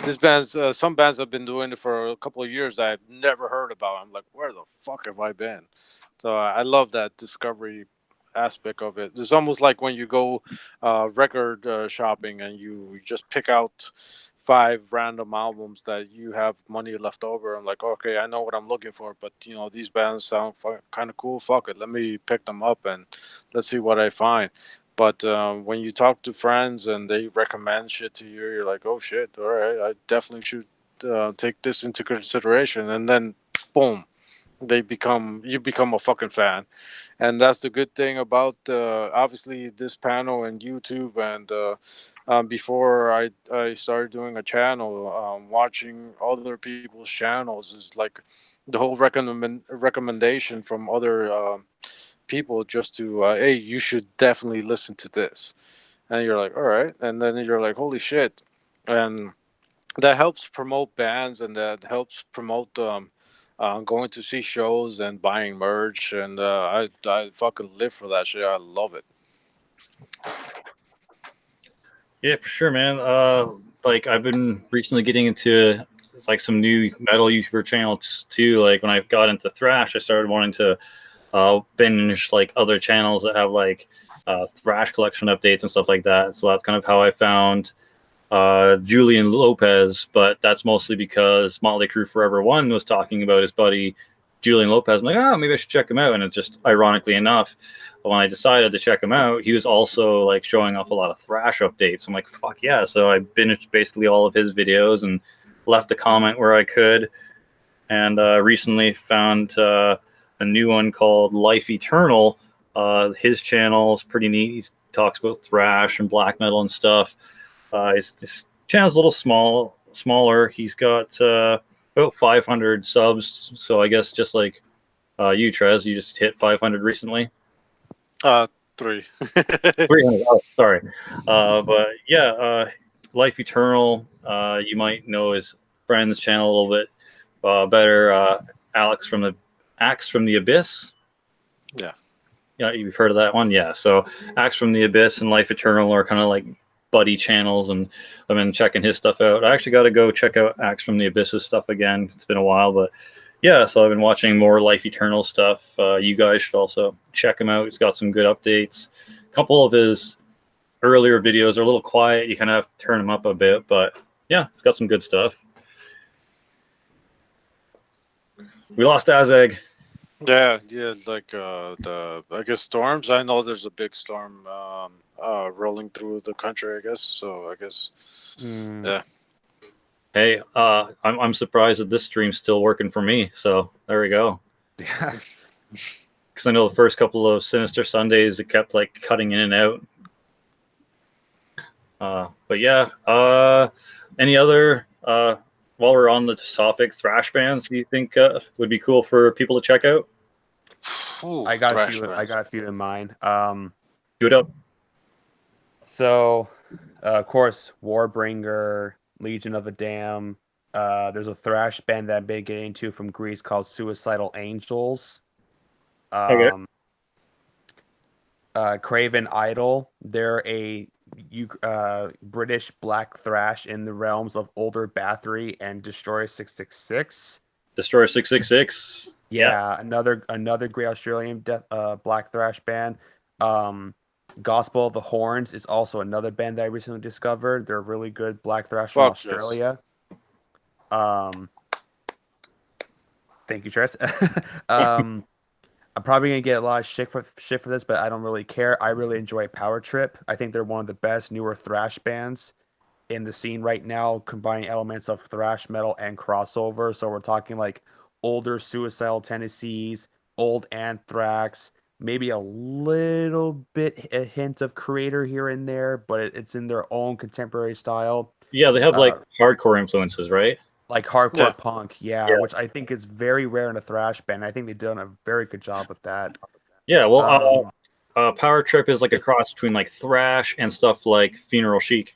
this bands. Some bands have been doing it for a couple of years that I've never heard about. I'm like, where the fuck have I been? So I love that discovery aspect of it. It's almost like when you go record shopping and you just pick out 5 random albums that you have money left over. I'm like, okay, I know what I'm looking for, but these bands sound kind of cool. Fuck it, let me pick them up and let's see what I find. But when you talk to friends and they recommend shit to you, you're like, oh shit, all right, I definitely should take this into consideration. And then, boom, you become a fucking fan. And that's the good thing about obviously this panel and YouTube. And before I started doing a channel, watching other people's channels is like the whole recommendation from other people, just to hey, you should definitely listen to this. And you're like, all right. And then you're like, holy shit. And that helps promote bands, and that helps promote going to see shows and buying merch. And I fucking live for that shit. I love it. Yeah, for sure, man. Like I've been recently getting into like some new metal YouTuber channels too. Like when I got into thrash, I started wanting to binge like other channels that have like thrash collection updates and stuff like that. So that's kind of how I found Julian Lopez, but that's mostly because Motley Crue Forever One was talking about his buddy Julian Lopez. I'm like, oh, maybe I should check him out. And it just, ironically enough, when I decided to check him out, he was also like showing off a lot of thrash updates. I'm like, fuck yeah. So I binged basically all of his videos and left a comment where I could. And recently found a new one called Life Eternal. His channel is pretty neat. He talks about thrash and black metal and stuff. His channel's a little smaller. He's got about 500 subs. So I guess just like you, Trez, you just hit 500 recently. 3. 300. Oh, sorry. But yeah, Life Eternal. You might know his friend's channel a little bit better. Axe from the Abyss. Yeah. Yeah, you've heard of that one. Yeah. So Axe from the Abyss and Life Eternal are kind of like buddy channels, and I've been checking his stuff out. I actually got to go check out Axe from the Abyss's stuff again. It's been a while, but yeah, so I've been watching more Life Eternal stuff. You guys should also check him out. He's got some good updates. A couple of his earlier videos are a little quiet. You kind of have to turn them up a bit, but yeah, he's got some good stuff. We lost Azeg. Yeah, like I guess storms. I know there's a big storm rolling through the country, I guess. So I guess yeah. Hey, I'm surprised that this stream's still working for me. So there we go. Yeah. Because I know the first couple of Sinister Sundays it kept like cutting in and out. But yeah, any other while we're on the topic, thrash bands, do you think would be cool for people to check out? Ooh, I got a few in mind. Do it up. So, of course, Warbringer, Legion of the Damned. There's a thrash band that I've been getting into from Greece called Suicidal Angels. Craven Idol. They're a British black thrash in the realms of Older Bathory and Destroyer 666. Destroyer 666. Yeah, another great Australian black thrash band. Gospel of the Horns is also another band that I recently discovered. They're really good black thrash from Australia. Thank you, Tress. I'm probably gonna get a lot of shit for this, but I don't really care. I really enjoy Power Trip. I think they're one of the best newer thrash bands in the scene right now, combining elements of thrash metal and crossover. So we're talking like older Suicidal Tendencies, old Anthrax, maybe a little bit a hint of Creator here and there, but it's in their own contemporary style. Yeah, they have like hardcore influences, right? Like hardcore punk, which I think is very rare in a thrash band. I think they've done a very good job with that. Yeah, well, Power Trip is like a cross between like thrash and stuff like Funeral Chic.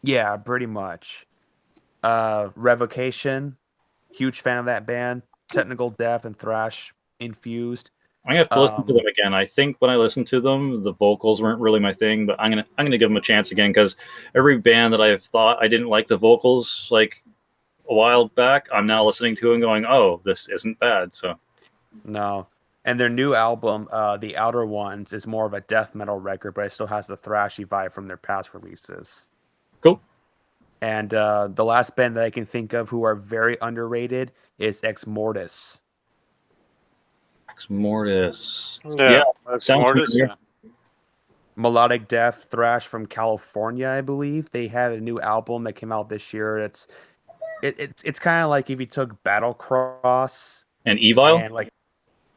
Yeah, pretty much. Revocation, huge fan of that band. Technical death and thrash infused. I'm gonna have to listen to them again. I think when I listened to them, the vocals weren't really my thing, but I'm gonna give them a chance again because every band that I've thought I didn't like the vocals like a while back, I'm now listening to and going, oh, this isn't bad. So no, and their new album, The Outer Ones, is more of a death metal record, but it still has the thrashy vibe from their past releases. cool. And the last band that I can think of who are very underrated is Ex Mortis. Ex Mortis. Yeah, Ex Mortis. Yeah. Melodic death thrash from California, I believe. They had a new album that came out this year. It's kind of like if you took Battlecross and Evil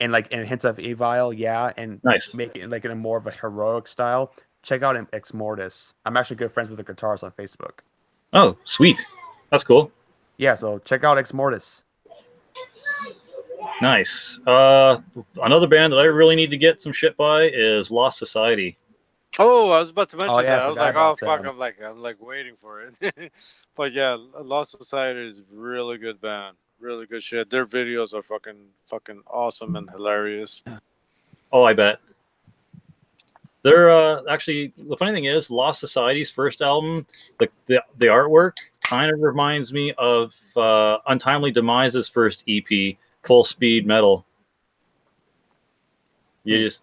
and hints of Evil, yeah, and nice. Make it like in a more of a heroic style. Check out Ex Mortis. I'm actually good friends with the guitarist on Facebook. Oh, sweet. That's cool. Yeah, so check out Ex Mortis. Nice. Another band that I really need to get some shit by is Lost Society. Oh, I was about to mention yeah, that. I was like, oh fuck, I'm like waiting for it. But yeah, Lost Society is a really good band. Really good shit. Their videos are fucking awesome and hilarious. Oh, I bet. They're actually, the funny thing is, Lost Society's first album, the artwork kind of reminds me of Untimely Demise's first EP, Full Speed Metal. You just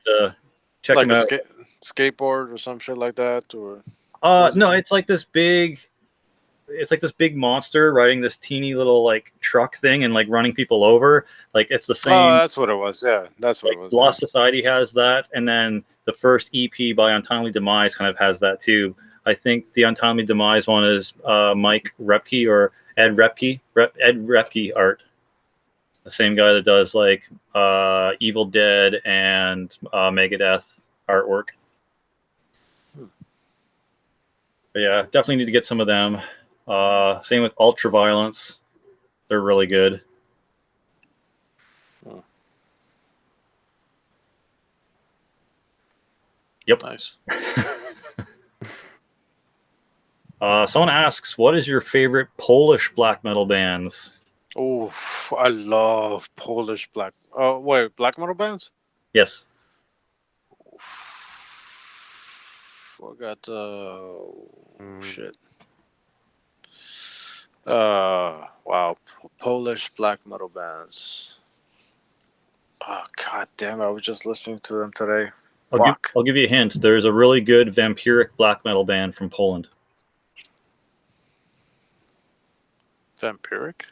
check like them out. Skateboard or some shit like that, or no, it's like this big monster riding this teeny little like truck thing and like running people over. Like it's the same. Oh, that's what it was. Yeah, that's what it was. Lost Society has that, and then the first EP by Untimely Demise kind of has that too. I think the Untimely Demise one is Mike Repke or Ed Repke art. The same guy that does like Evil Dead and Megadeth artwork. But yeah, definitely need to get some of them. Same with Ultraviolence. They're really good. Yep. Nice. Someone asks, what is your favorite Polish black metal bands? Oh, I love Polish black. Oh, wait, black metal bands? Yes. I got shit. Wow, Polish black metal bands. Oh god damn! I was just listening to them today. I'll give you a hint. There's a really good vampiric black metal band from Poland. Vampiric?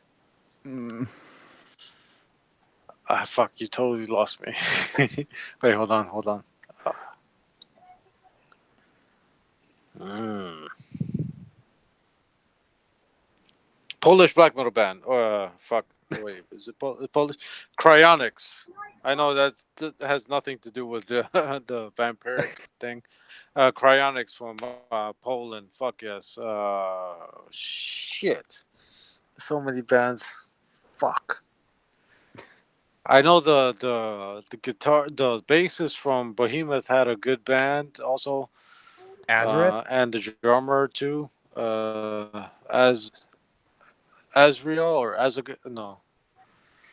Fuck! You totally lost me. Wait, hold on. Polish black metal band. Fuck. Wait, is it Polish? Cryonics. I know that has nothing to do with the the vampiric thing. Cryonics from Poland. Fuck yes. Shit. So many bands. Fuck. I know the bassist from Behemoth had a good band also. Azareth? And the drummer too. Azrael or no.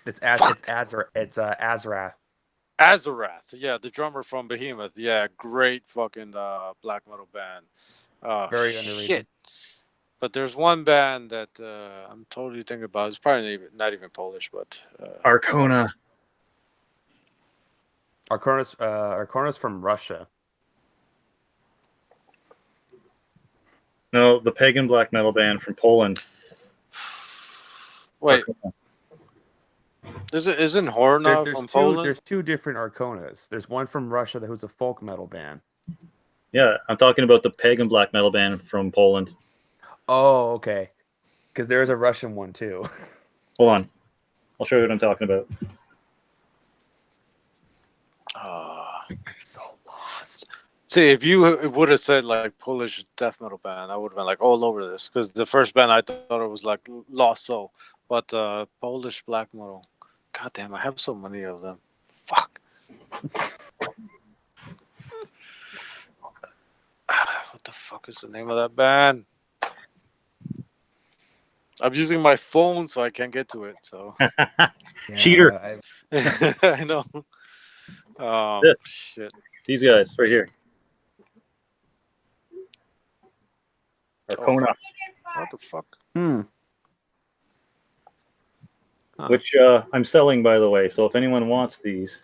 It's Azarath. Azarath, yeah, the drummer from Behemoth. Yeah, great fucking black metal band. Very underrated. Shit. But there's one band that I'm totally thinking about. It's probably not even Polish, but Arcona. Arcona's from Russia. No, the pagan black metal band from Poland. Wait. Isn't Horna from Poland? There's two different Arconas. There's one from Russia who's a folk metal band. Yeah, I'm talking about the pagan black metal band from Poland. Oh, okay. Because there's a Russian one too. Hold on. I'll show you what I'm talking about. So lost. See, if you would have said like Polish death metal band, I would have been like all over this. Because the first band I thought it was like Lost Soul. But Polish black metal. God damn, I have so many of them. Fuck. What the fuck is the name of that band? I'm using my phone, so I can't get to it. So Cheater. I know. Yeah. Shit. These guys right here. Arcona. What the fuck? Huh. Which I'm selling, by the way. So if anyone wants these.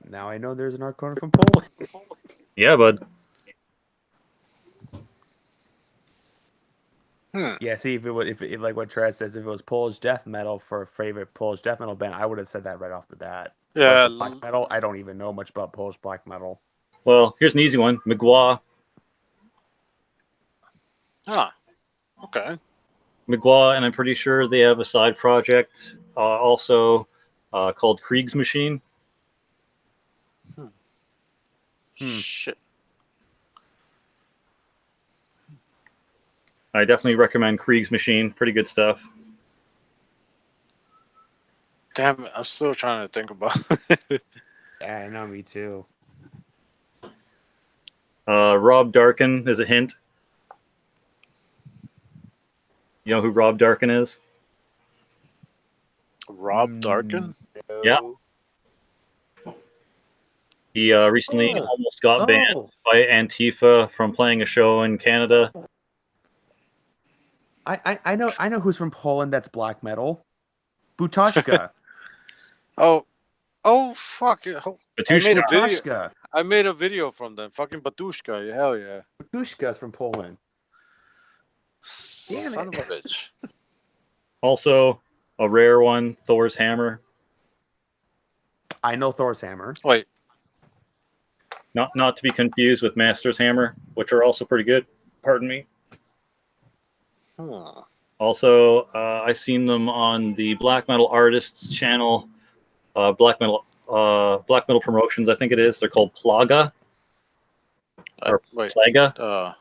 Now I know there's an Arcona from Poland. Yeah, bud. Yeah, see, if like what Trad says, if it was Polish death metal for a favorite Polish death metal band, I would have said that right off the bat. Yeah. But black metal, I don't even know much about Polish black metal. Well, here's an easy one. Mgła. Okay. Mgła, and I'm pretty sure they have a side project also called Krieg's Machine. Shit. I definitely recommend Krieg's Machine. Pretty good stuff. Damn it! I'm still trying to think about it. Yeah, I know, me too. Rob Darkin is a hint. You know who Rob Darkin is? Rob Darkin? No. Yeah. He recently almost got banned by Antifa from playing a show in Canada. I know who's from Poland that's black metal. Butashka. Oh fuck it. Batushka. I made a video from them. Fucking Batushka. Hell yeah. Batushka's from Poland. Damn Son of a bitch. Also, a rare one, Thor's Hammer. I know Thor's Hammer. Wait. Not to be confused with Master's Hammer, which are also pretty good. Pardon me. Also, I seen them on the Black Metal Artists channel. Black Metal Promotions, I think it is. They're called Plaga. Or Plaga.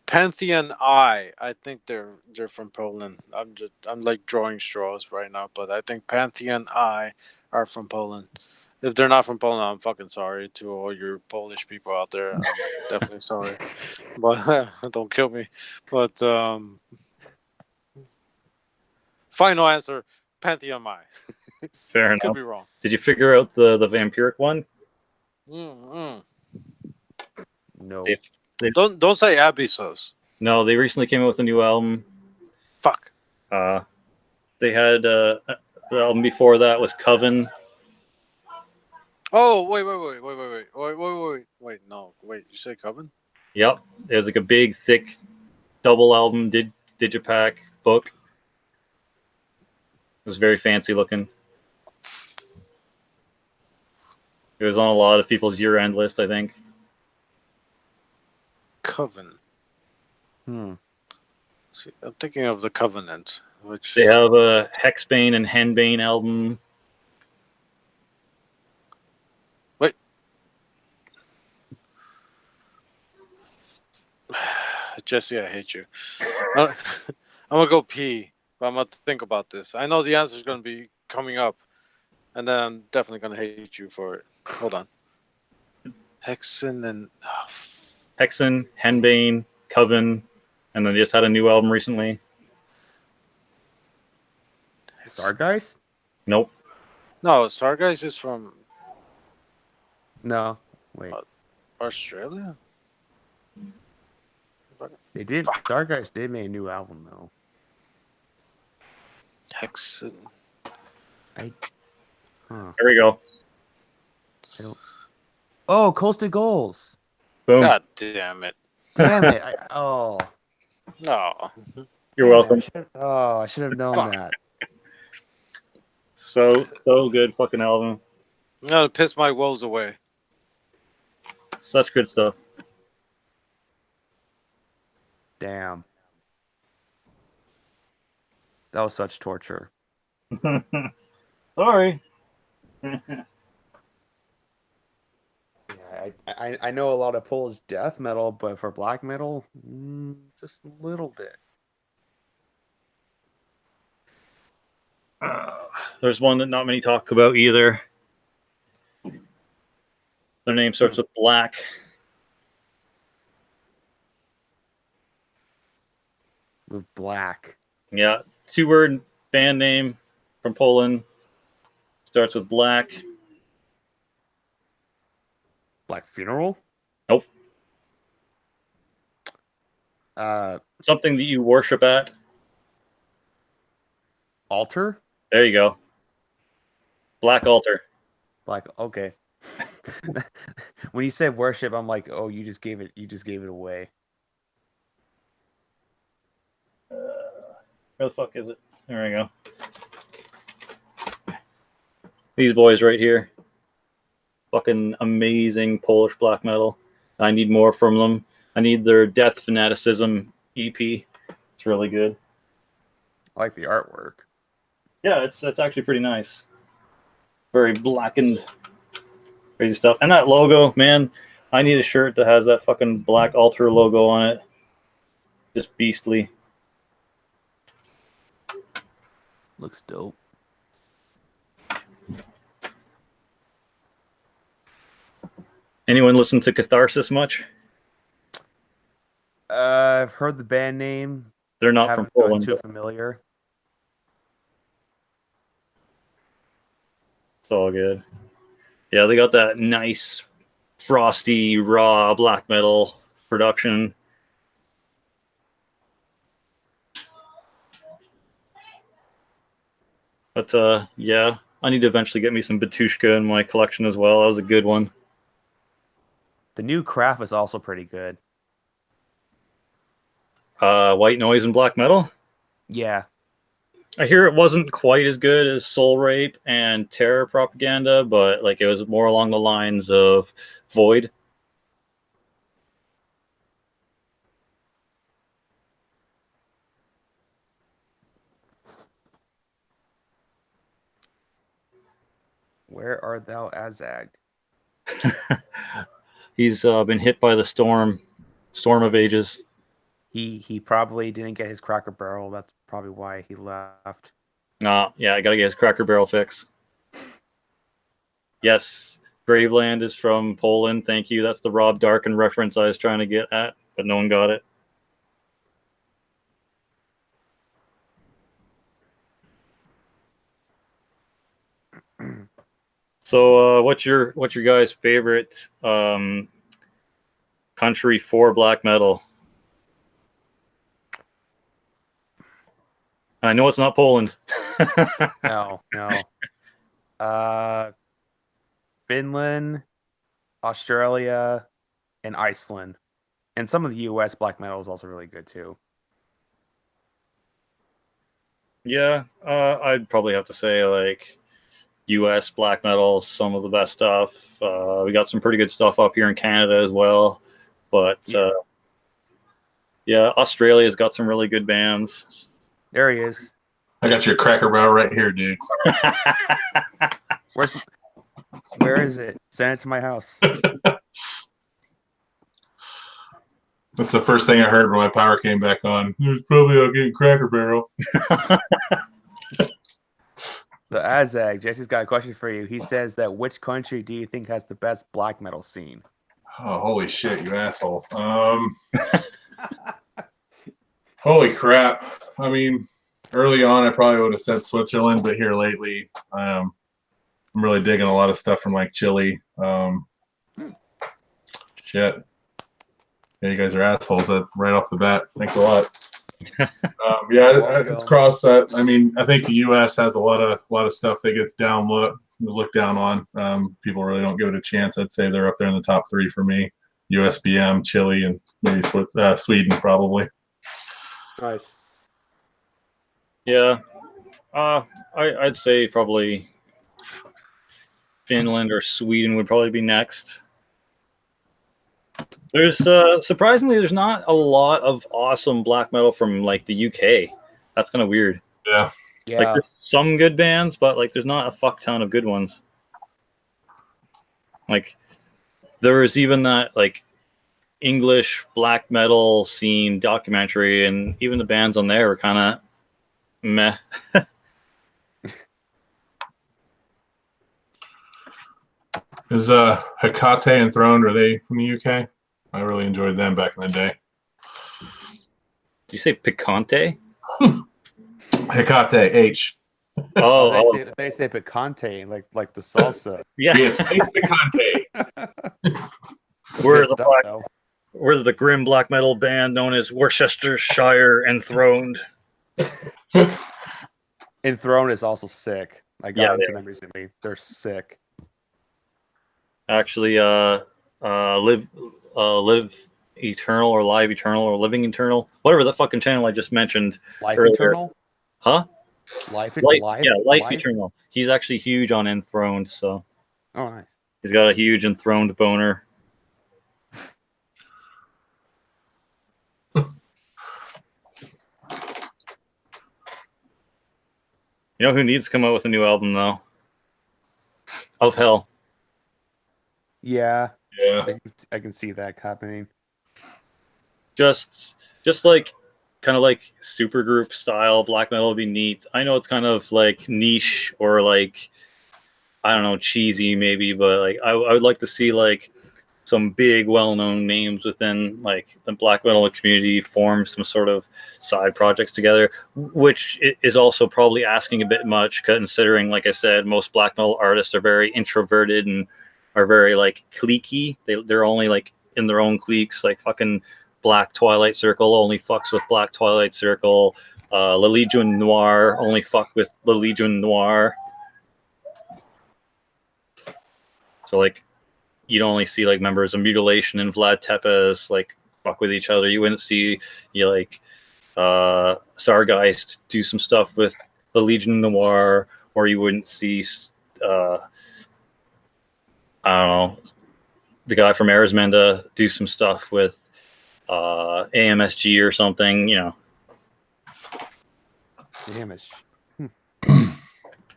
Pantheon I think they're from Poland. I'm like drawing straws right now, but I think Pantheon I are from Poland. If they're not from Poland, I'm fucking sorry to all your Polish people out there. I'm definitely sorry, but don't kill me. But final answer: Pantheon I. Fair enough. Could be wrong. Did you figure out the vampiric one? No. Don't say Abyssos. No, they recently came out with a new album. Fuck. They had the album before that was Coven. Oh wait! No, wait. You say Coven? Yep, it was like a big, thick, double album digipack book. It was very fancy looking. It was on a lot of people's year-end list, I think. Coven. See, I'm thinking of the Covenant, which they have a Hexbane and Henbane album. Wait. Jesse, I hate you. I'm gonna go pee, but I'm gonna think about this. I know the answer is gonna be coming up, and then I'm definitely gonna hate you for it. Hold on. Hexen, Henbane, Coven, and then they just had a new album recently. Sargeist? Nope. No, Sargeist is from. No, wait. Australia? They did. Sargeist did make a new album though. Hexen. There we go. I don't. Oh, Coastal Goals. Boom. God damn it. Damn it. No. You're welcome. I should have known that. So good fucking album. I'm gonna piss my woes away. Such good stuff. Damn. That was such torture. Sorry. I know a lot of Polish death metal, but for black metal, just a little bit. There's one that not many talk about either. Their name starts with Black. with black. Yeah, 2-word band name from Poland. Starts with black. Black Funeral? Nope. Something that you worship at. Altar? There you go. Black altar. Black. Okay. When you said worship, I'm like, oh, you just gave it away. Where the fuck is it? There we go. These boys right here. Fucking amazing Polish black metal. I need more from them. I need their Death Fanaticism EP. It's really good. I like the artwork. Yeah, it's actually pretty nice. Very blackened, crazy stuff. And that logo, man, I need a shirt that has that fucking black altar logo on it. Just beastly. Looks dope. Anyone listen to Catharsis much? I've heard the band name. They're not from Poland. Too familiar. It's all good. Yeah, they got that nice, frosty, raw black metal production. But yeah, I need to eventually get me some Batushka in my collection as well. That was a good one. The new Craft is also pretty good. White Noise and black metal. Yeah. I hear it wasn't quite as good as Soul Rape and Terror Propaganda, but like it was more along the lines of Void. Where art thou, Azag? He's been hit by the storm of ages. He probably didn't get his Cracker Barrel. That's probably why he left. Yeah, I gotta get his Cracker Barrel fix. Yes, Graveland is from Poland. Thank you. That's the Rob Darkin reference I was trying to get at, but no one got it. So, what's your guys' favorite country for black metal? I know it's not Poland. No. Finland, Australia, and Iceland. And some of the US black metal is also really good too. Yeah, I'd probably have to say like US black metal, some of the best stuff. We got some pretty good stuff up here in Canada as well. But yeah, Australia's got some really good bands. There he is. I got your Cracker Barrel right here, dude. Where is it? Send it to my house. That's the first thing I heard when my power came back on. It's probably out getting Cracker Barrel. So Azag, Jesse's got a question for you. He says that which country do you think has the best black metal scene? Oh, holy shit, you asshole. Holy crap. I mean, early on, I probably would have said Switzerland, but here lately, I'm really digging a lot of stuff from like Chile. Shit. Yeah, you guys are assholes right off the bat. Thanks a lot. Yeah, it's cross that. I mean, I think the U.S. has a lot of stuff that gets looked down on. People really don't give it a chance. I'd say they're up there in the top 3 for me. USBM, Chile, and maybe Sweden probably. Nice. Yeah, I'd say probably Finland or Sweden would probably be next. There's surprisingly there's not a lot of awesome black metal from like the UK. That's kind of weird. Yeah. Like there's some good bands, but like there's not a fuck ton of good ones. Like there was even that like English black metal scene documentary, and even the bands on there were kind of meh. Is Hecate Enthroned, are they from the UK? I really enjoyed them back in the day. you say picante? Hecate, H. They say picante, like the salsa. Yeah. Yes, Space Picante. We're the grim black metal band known as Worcestershire Enthroned. Enthroned is also sick. I got into them recently. They're sick. Actually, live eternal or live eternal or living eternal, whatever the fucking channel I just mentioned. Life earlier. Eternal? Huh? Life Eternal. He's actually huge on Enthroned, so. Oh, nice. He's got a huge Enthroned boner. You know who needs to come out with a new album though? Of Hell. Yeah. Yeah. I can see that happening. Just like kind of like supergroup style black metal would be neat. I know it's kind of like niche or like, I don't know, cheesy maybe, but like I would like to see like some big well-known names within like the black metal community form some sort of side projects together, which is also probably asking a bit much considering, like I said, most black metal artists are very introverted and are very like cliquey. They're only like in their own cliques, like fucking Black Twilight Circle only fucks with Black Twilight Circle. La Legion Noire only fuck with La Legion Noire. So like, you'd only see like members of Mutilation and Vlad Tepes like fuck with each other. You wouldn't see Sargeist do some stuff with the Legion Noir, or you wouldn't see I don't know, the guy from Arismenda do some stuff with AMSG or something, you know. AMSG.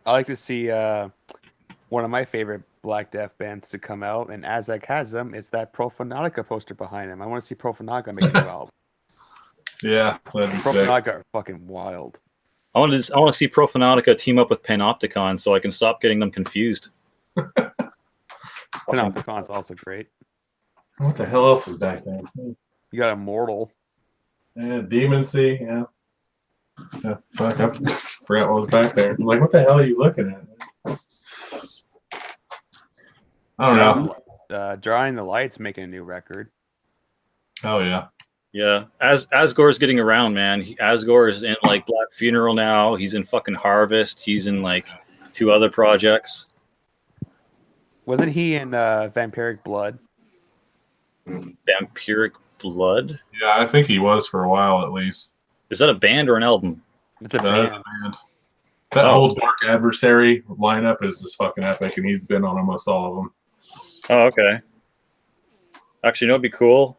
I like to see one of my favorite Black Death bands to come out, and Azek has them. It's that Profanatica poster behind him. I want to see Profanatica make a new album. Yeah, Profanatica are fucking wild. I want to see Profanatica team up with Panopticon so I can stop getting them confused. Panopticon's also great. What the hell else is back there? You got Immortal. Yeah, Demoncy. Yeah. Fuck, I forgot what was back there. I'm like, what the hell are you looking at? I don't know. Drawing the Light's making a new record. Oh yeah. Yeah, Asgore's getting around, man. Asgore is in like Black Funeral now. He's in fucking Harvest. He's in like 2 other projects. Wasn't he in Vampiric Blood? Vampiric Blood? Yeah, I think he was for a while at least. Is that a band or an album? It's a band. That whole Dark Adversary lineup is just fucking epic, and he's been on almost all of them. Oh, okay. Actually, you know what'd be cool?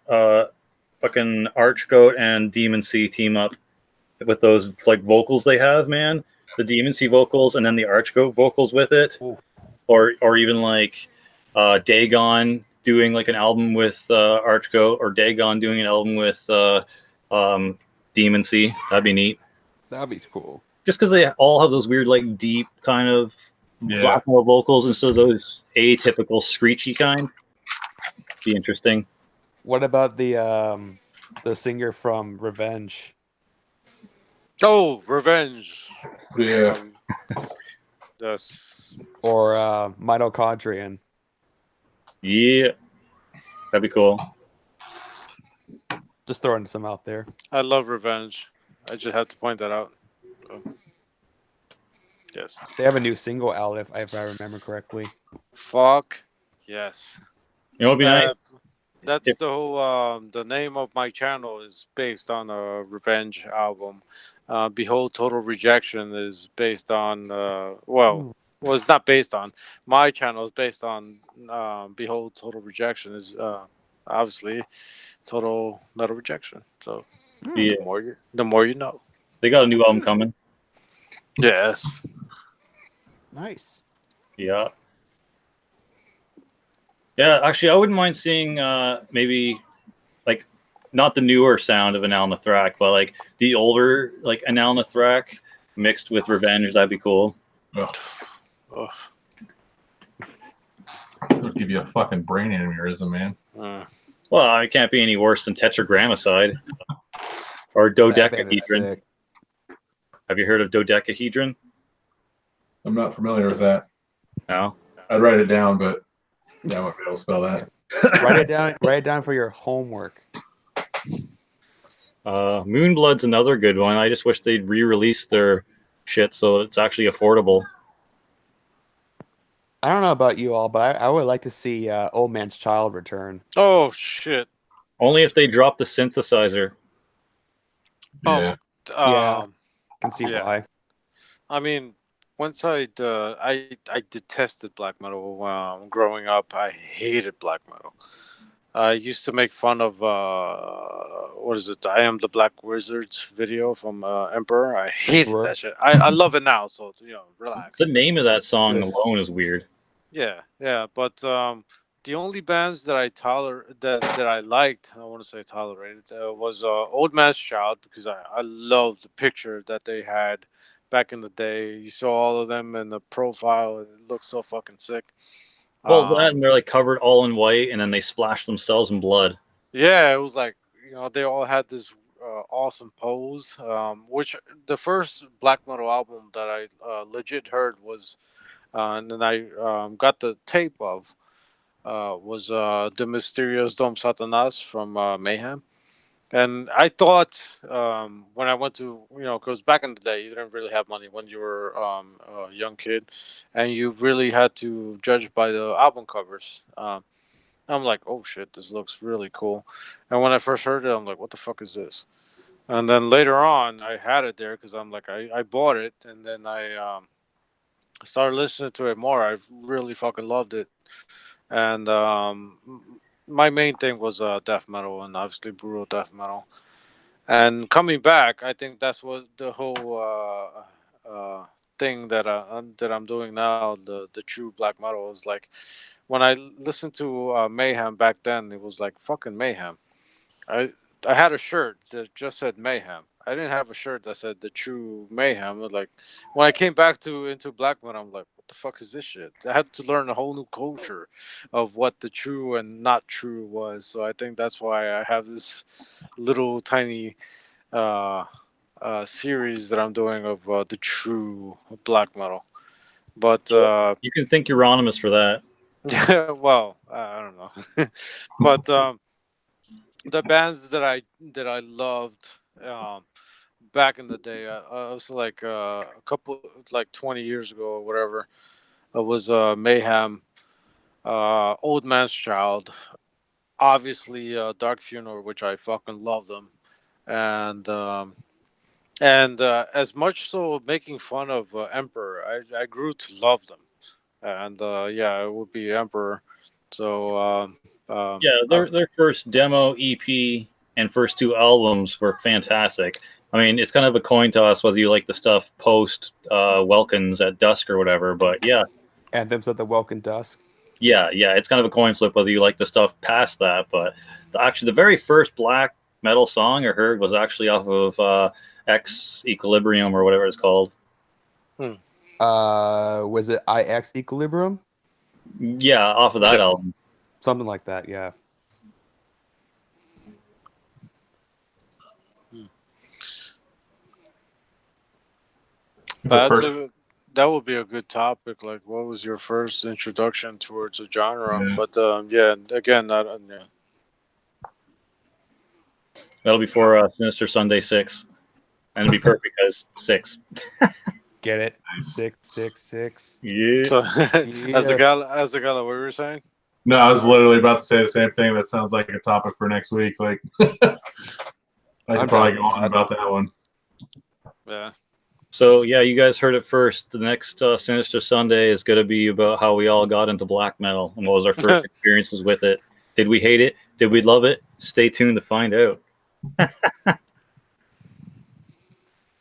Fucking Archgoat and Demoncy team up with those like vocals they have, man. The Demoncy vocals and then the Archgoat vocals with it. Ooh. Or even like Dagon doing like an album with Archgoat, or Dagon doing an album with Demoncy. That'd be neat. That'd be cool. Just because they all have those weird, like, deep kind of black metal vocals instead of those atypical screechy kind. It'd be interesting. What about the singer from Revenge? Oh, Revenge. Yeah. Yes. Or Mitochondrion. Yeah. That'd be cool. Just throwing some out there. I love Revenge. I just had to point that out. So. Yes. They have a new single out, if I remember correctly. Fuck. Yes. You know what'd be nice? That's the whole. The name of my channel is based on a Revenge album. Behold, Total Rejection is based on. It's not based on. My channel is based on. Behold, Total Rejection is obviously Total Metal Rejection. So yeah. the more you know. They got a new album coming. Yes. Nice. Yeah. Yeah, actually, I wouldn't mind seeing maybe, like, not the newer sound of Anal Nathrak, but, like, the older, like, Anal Nathrak mixed with Revenge. That'd be cool. Oh. It'll give you a fucking brain aneurysm, man. Well, it can't be any worse than Tetragrammicide. Or That band is dodecahedron. sick. Have you heard of dodecahedron? I'm not familiar with that. No. I'd write it down, but yeah, I won't be able to spell that. Write it down. Write it down for your homework. Moonblood's another good one. I just wish they'd re-release their shit so it's actually affordable. I don't know about you all, but I would like to see Old Man's Child return. Oh shit! Only if they drop the synthesizer. Yeah. Yeah, I can see why. I mean, once I detested black metal growing up. I hated black metal. I used to make fun of what is it? I Am the Black Wizards video from Emperor. I hated that shit. I love it now, so relax. The name of that song alone is weird. Yeah, but the only bands that I that I liked, I want to say tolerated, was Old Man's Child, because I loved the picture that they had back in the day. You saw all of them in the profile. It looked so fucking sick. Well, that and they're like covered all in white, and then they splash themselves in blood. Yeah, it was like, they all had this awesome pose. Which the first black metal album that I legit heard was, and then I got the tape of, was the Mysterious Dom Satanas from Mayhem. And I thought, when I went to, because back in the day, you didn't really have money when you were a young kid, and you really had to judge by the album covers. I'm like, oh shit, this looks really cool. And when I first heard it, I'm like, what the fuck is this? And then later on, I had it there because I'm like, I bought it, and then I started listening to it more. I really fucking loved it. And my main thing was death metal, and obviously brutal death metal. And coming back, I think that's what the whole thing that I'm doing now. The true black metal is like, when I listened to Mayhem back then, it was like fucking Mayhem. I I had a shirt that just said Mayhem. I didn't have a shirt that said the true Mayhem. Like, when I came back into black metal, I'm like, what the fuck is this shit? I had to learn a whole new culture of what the true and not true was. So I think that's why I have this little tiny uh, series that I'm doing of the true black metal. But you can thank Euronymous for that. yeah, well, I don't know, but the bands that I loved back in the day, I was like a couple, like 20 years ago or whatever. It was Mayhem, Old Man's Child, obviously Dark Funeral, which I fucking love them, and as much so making fun of Emperor, I grew to love them, and yeah, it would be Emperor. So yeah, their first demo EP and first two albums were fantastic. I mean, it's kind of a coin toss whether you like the stuff post Welkins at Dusk or whatever, but yeah. Anthems of the Welkin Dusk. Yeah, it's kind of a coin flip whether you like the stuff past that, but actually the very first black metal song I heard was actually off of X Equilibrium or whatever it's called. Was it IX Equilibrium? Yeah, off of that album. Something like that, yeah. That would be a good topic. Like, what was your first introduction towards a genre? Yeah. But yeah, again, yeah. That'll be for Sinister Sunday 6, and it'll be perfect because 6. Get it? Nice. 666. Yeah. So, as a guy, what were you saying? No, I was literally about to say the same thing. That sounds like a topic for next week. Like, I could probably go on about that one. Yeah. So yeah, you guys heard it first. The next Sinister Sunday is going to be about how we all got into black metal and what was our first experiences with it. Did we hate it? Did we love it? Stay tuned to find out.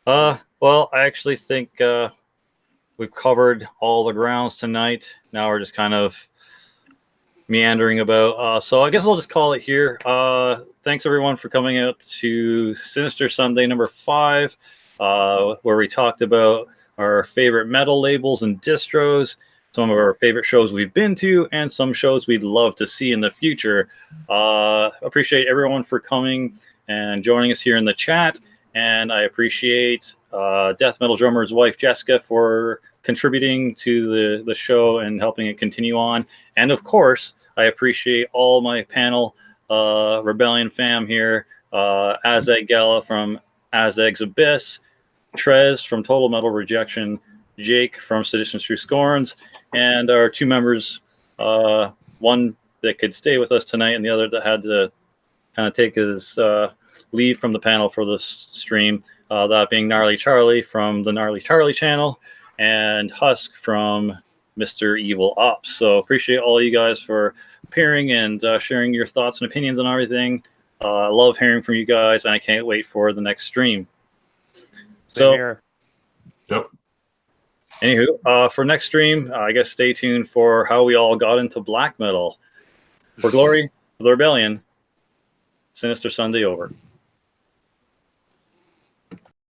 Well, I actually think we've covered all the grounds tonight. Now we're just kind of meandering about. So I guess I'll just call it here. Thanks everyone for coming out to Sinister Sunday number 5. Where we talked about our favorite metal labels and distros, some of our favorite shows we've been to, and some shows we'd love to see in the future. Appreciate everyone for coming and joining us here in the chat. And I appreciate Death Metal Drummer's wife, Jessica, for contributing to the show and helping it continue on. And of course, I appreciate all my panel Rebellion fam here, Azeg Gala from Azeg's Abyss, Trez from Total Metal Rejection, Jake from Seditions Through Scorns, and our two members, one that could stay with us tonight and the other that had to kind of take his leave from the panel for this stream, that being Gnarly Charlie from the Gnarly Charlie channel and Husk from Mr. Evil Ops. So appreciate all you guys for appearing and sharing your thoughts and opinions on everything. I love hearing from you guys, and I can't wait for the next stream. Same here. Yep. Anywho, for next stream, I guess stay tuned for how we all got into black metal. For glory, for the rebellion, Sinister Sunday over.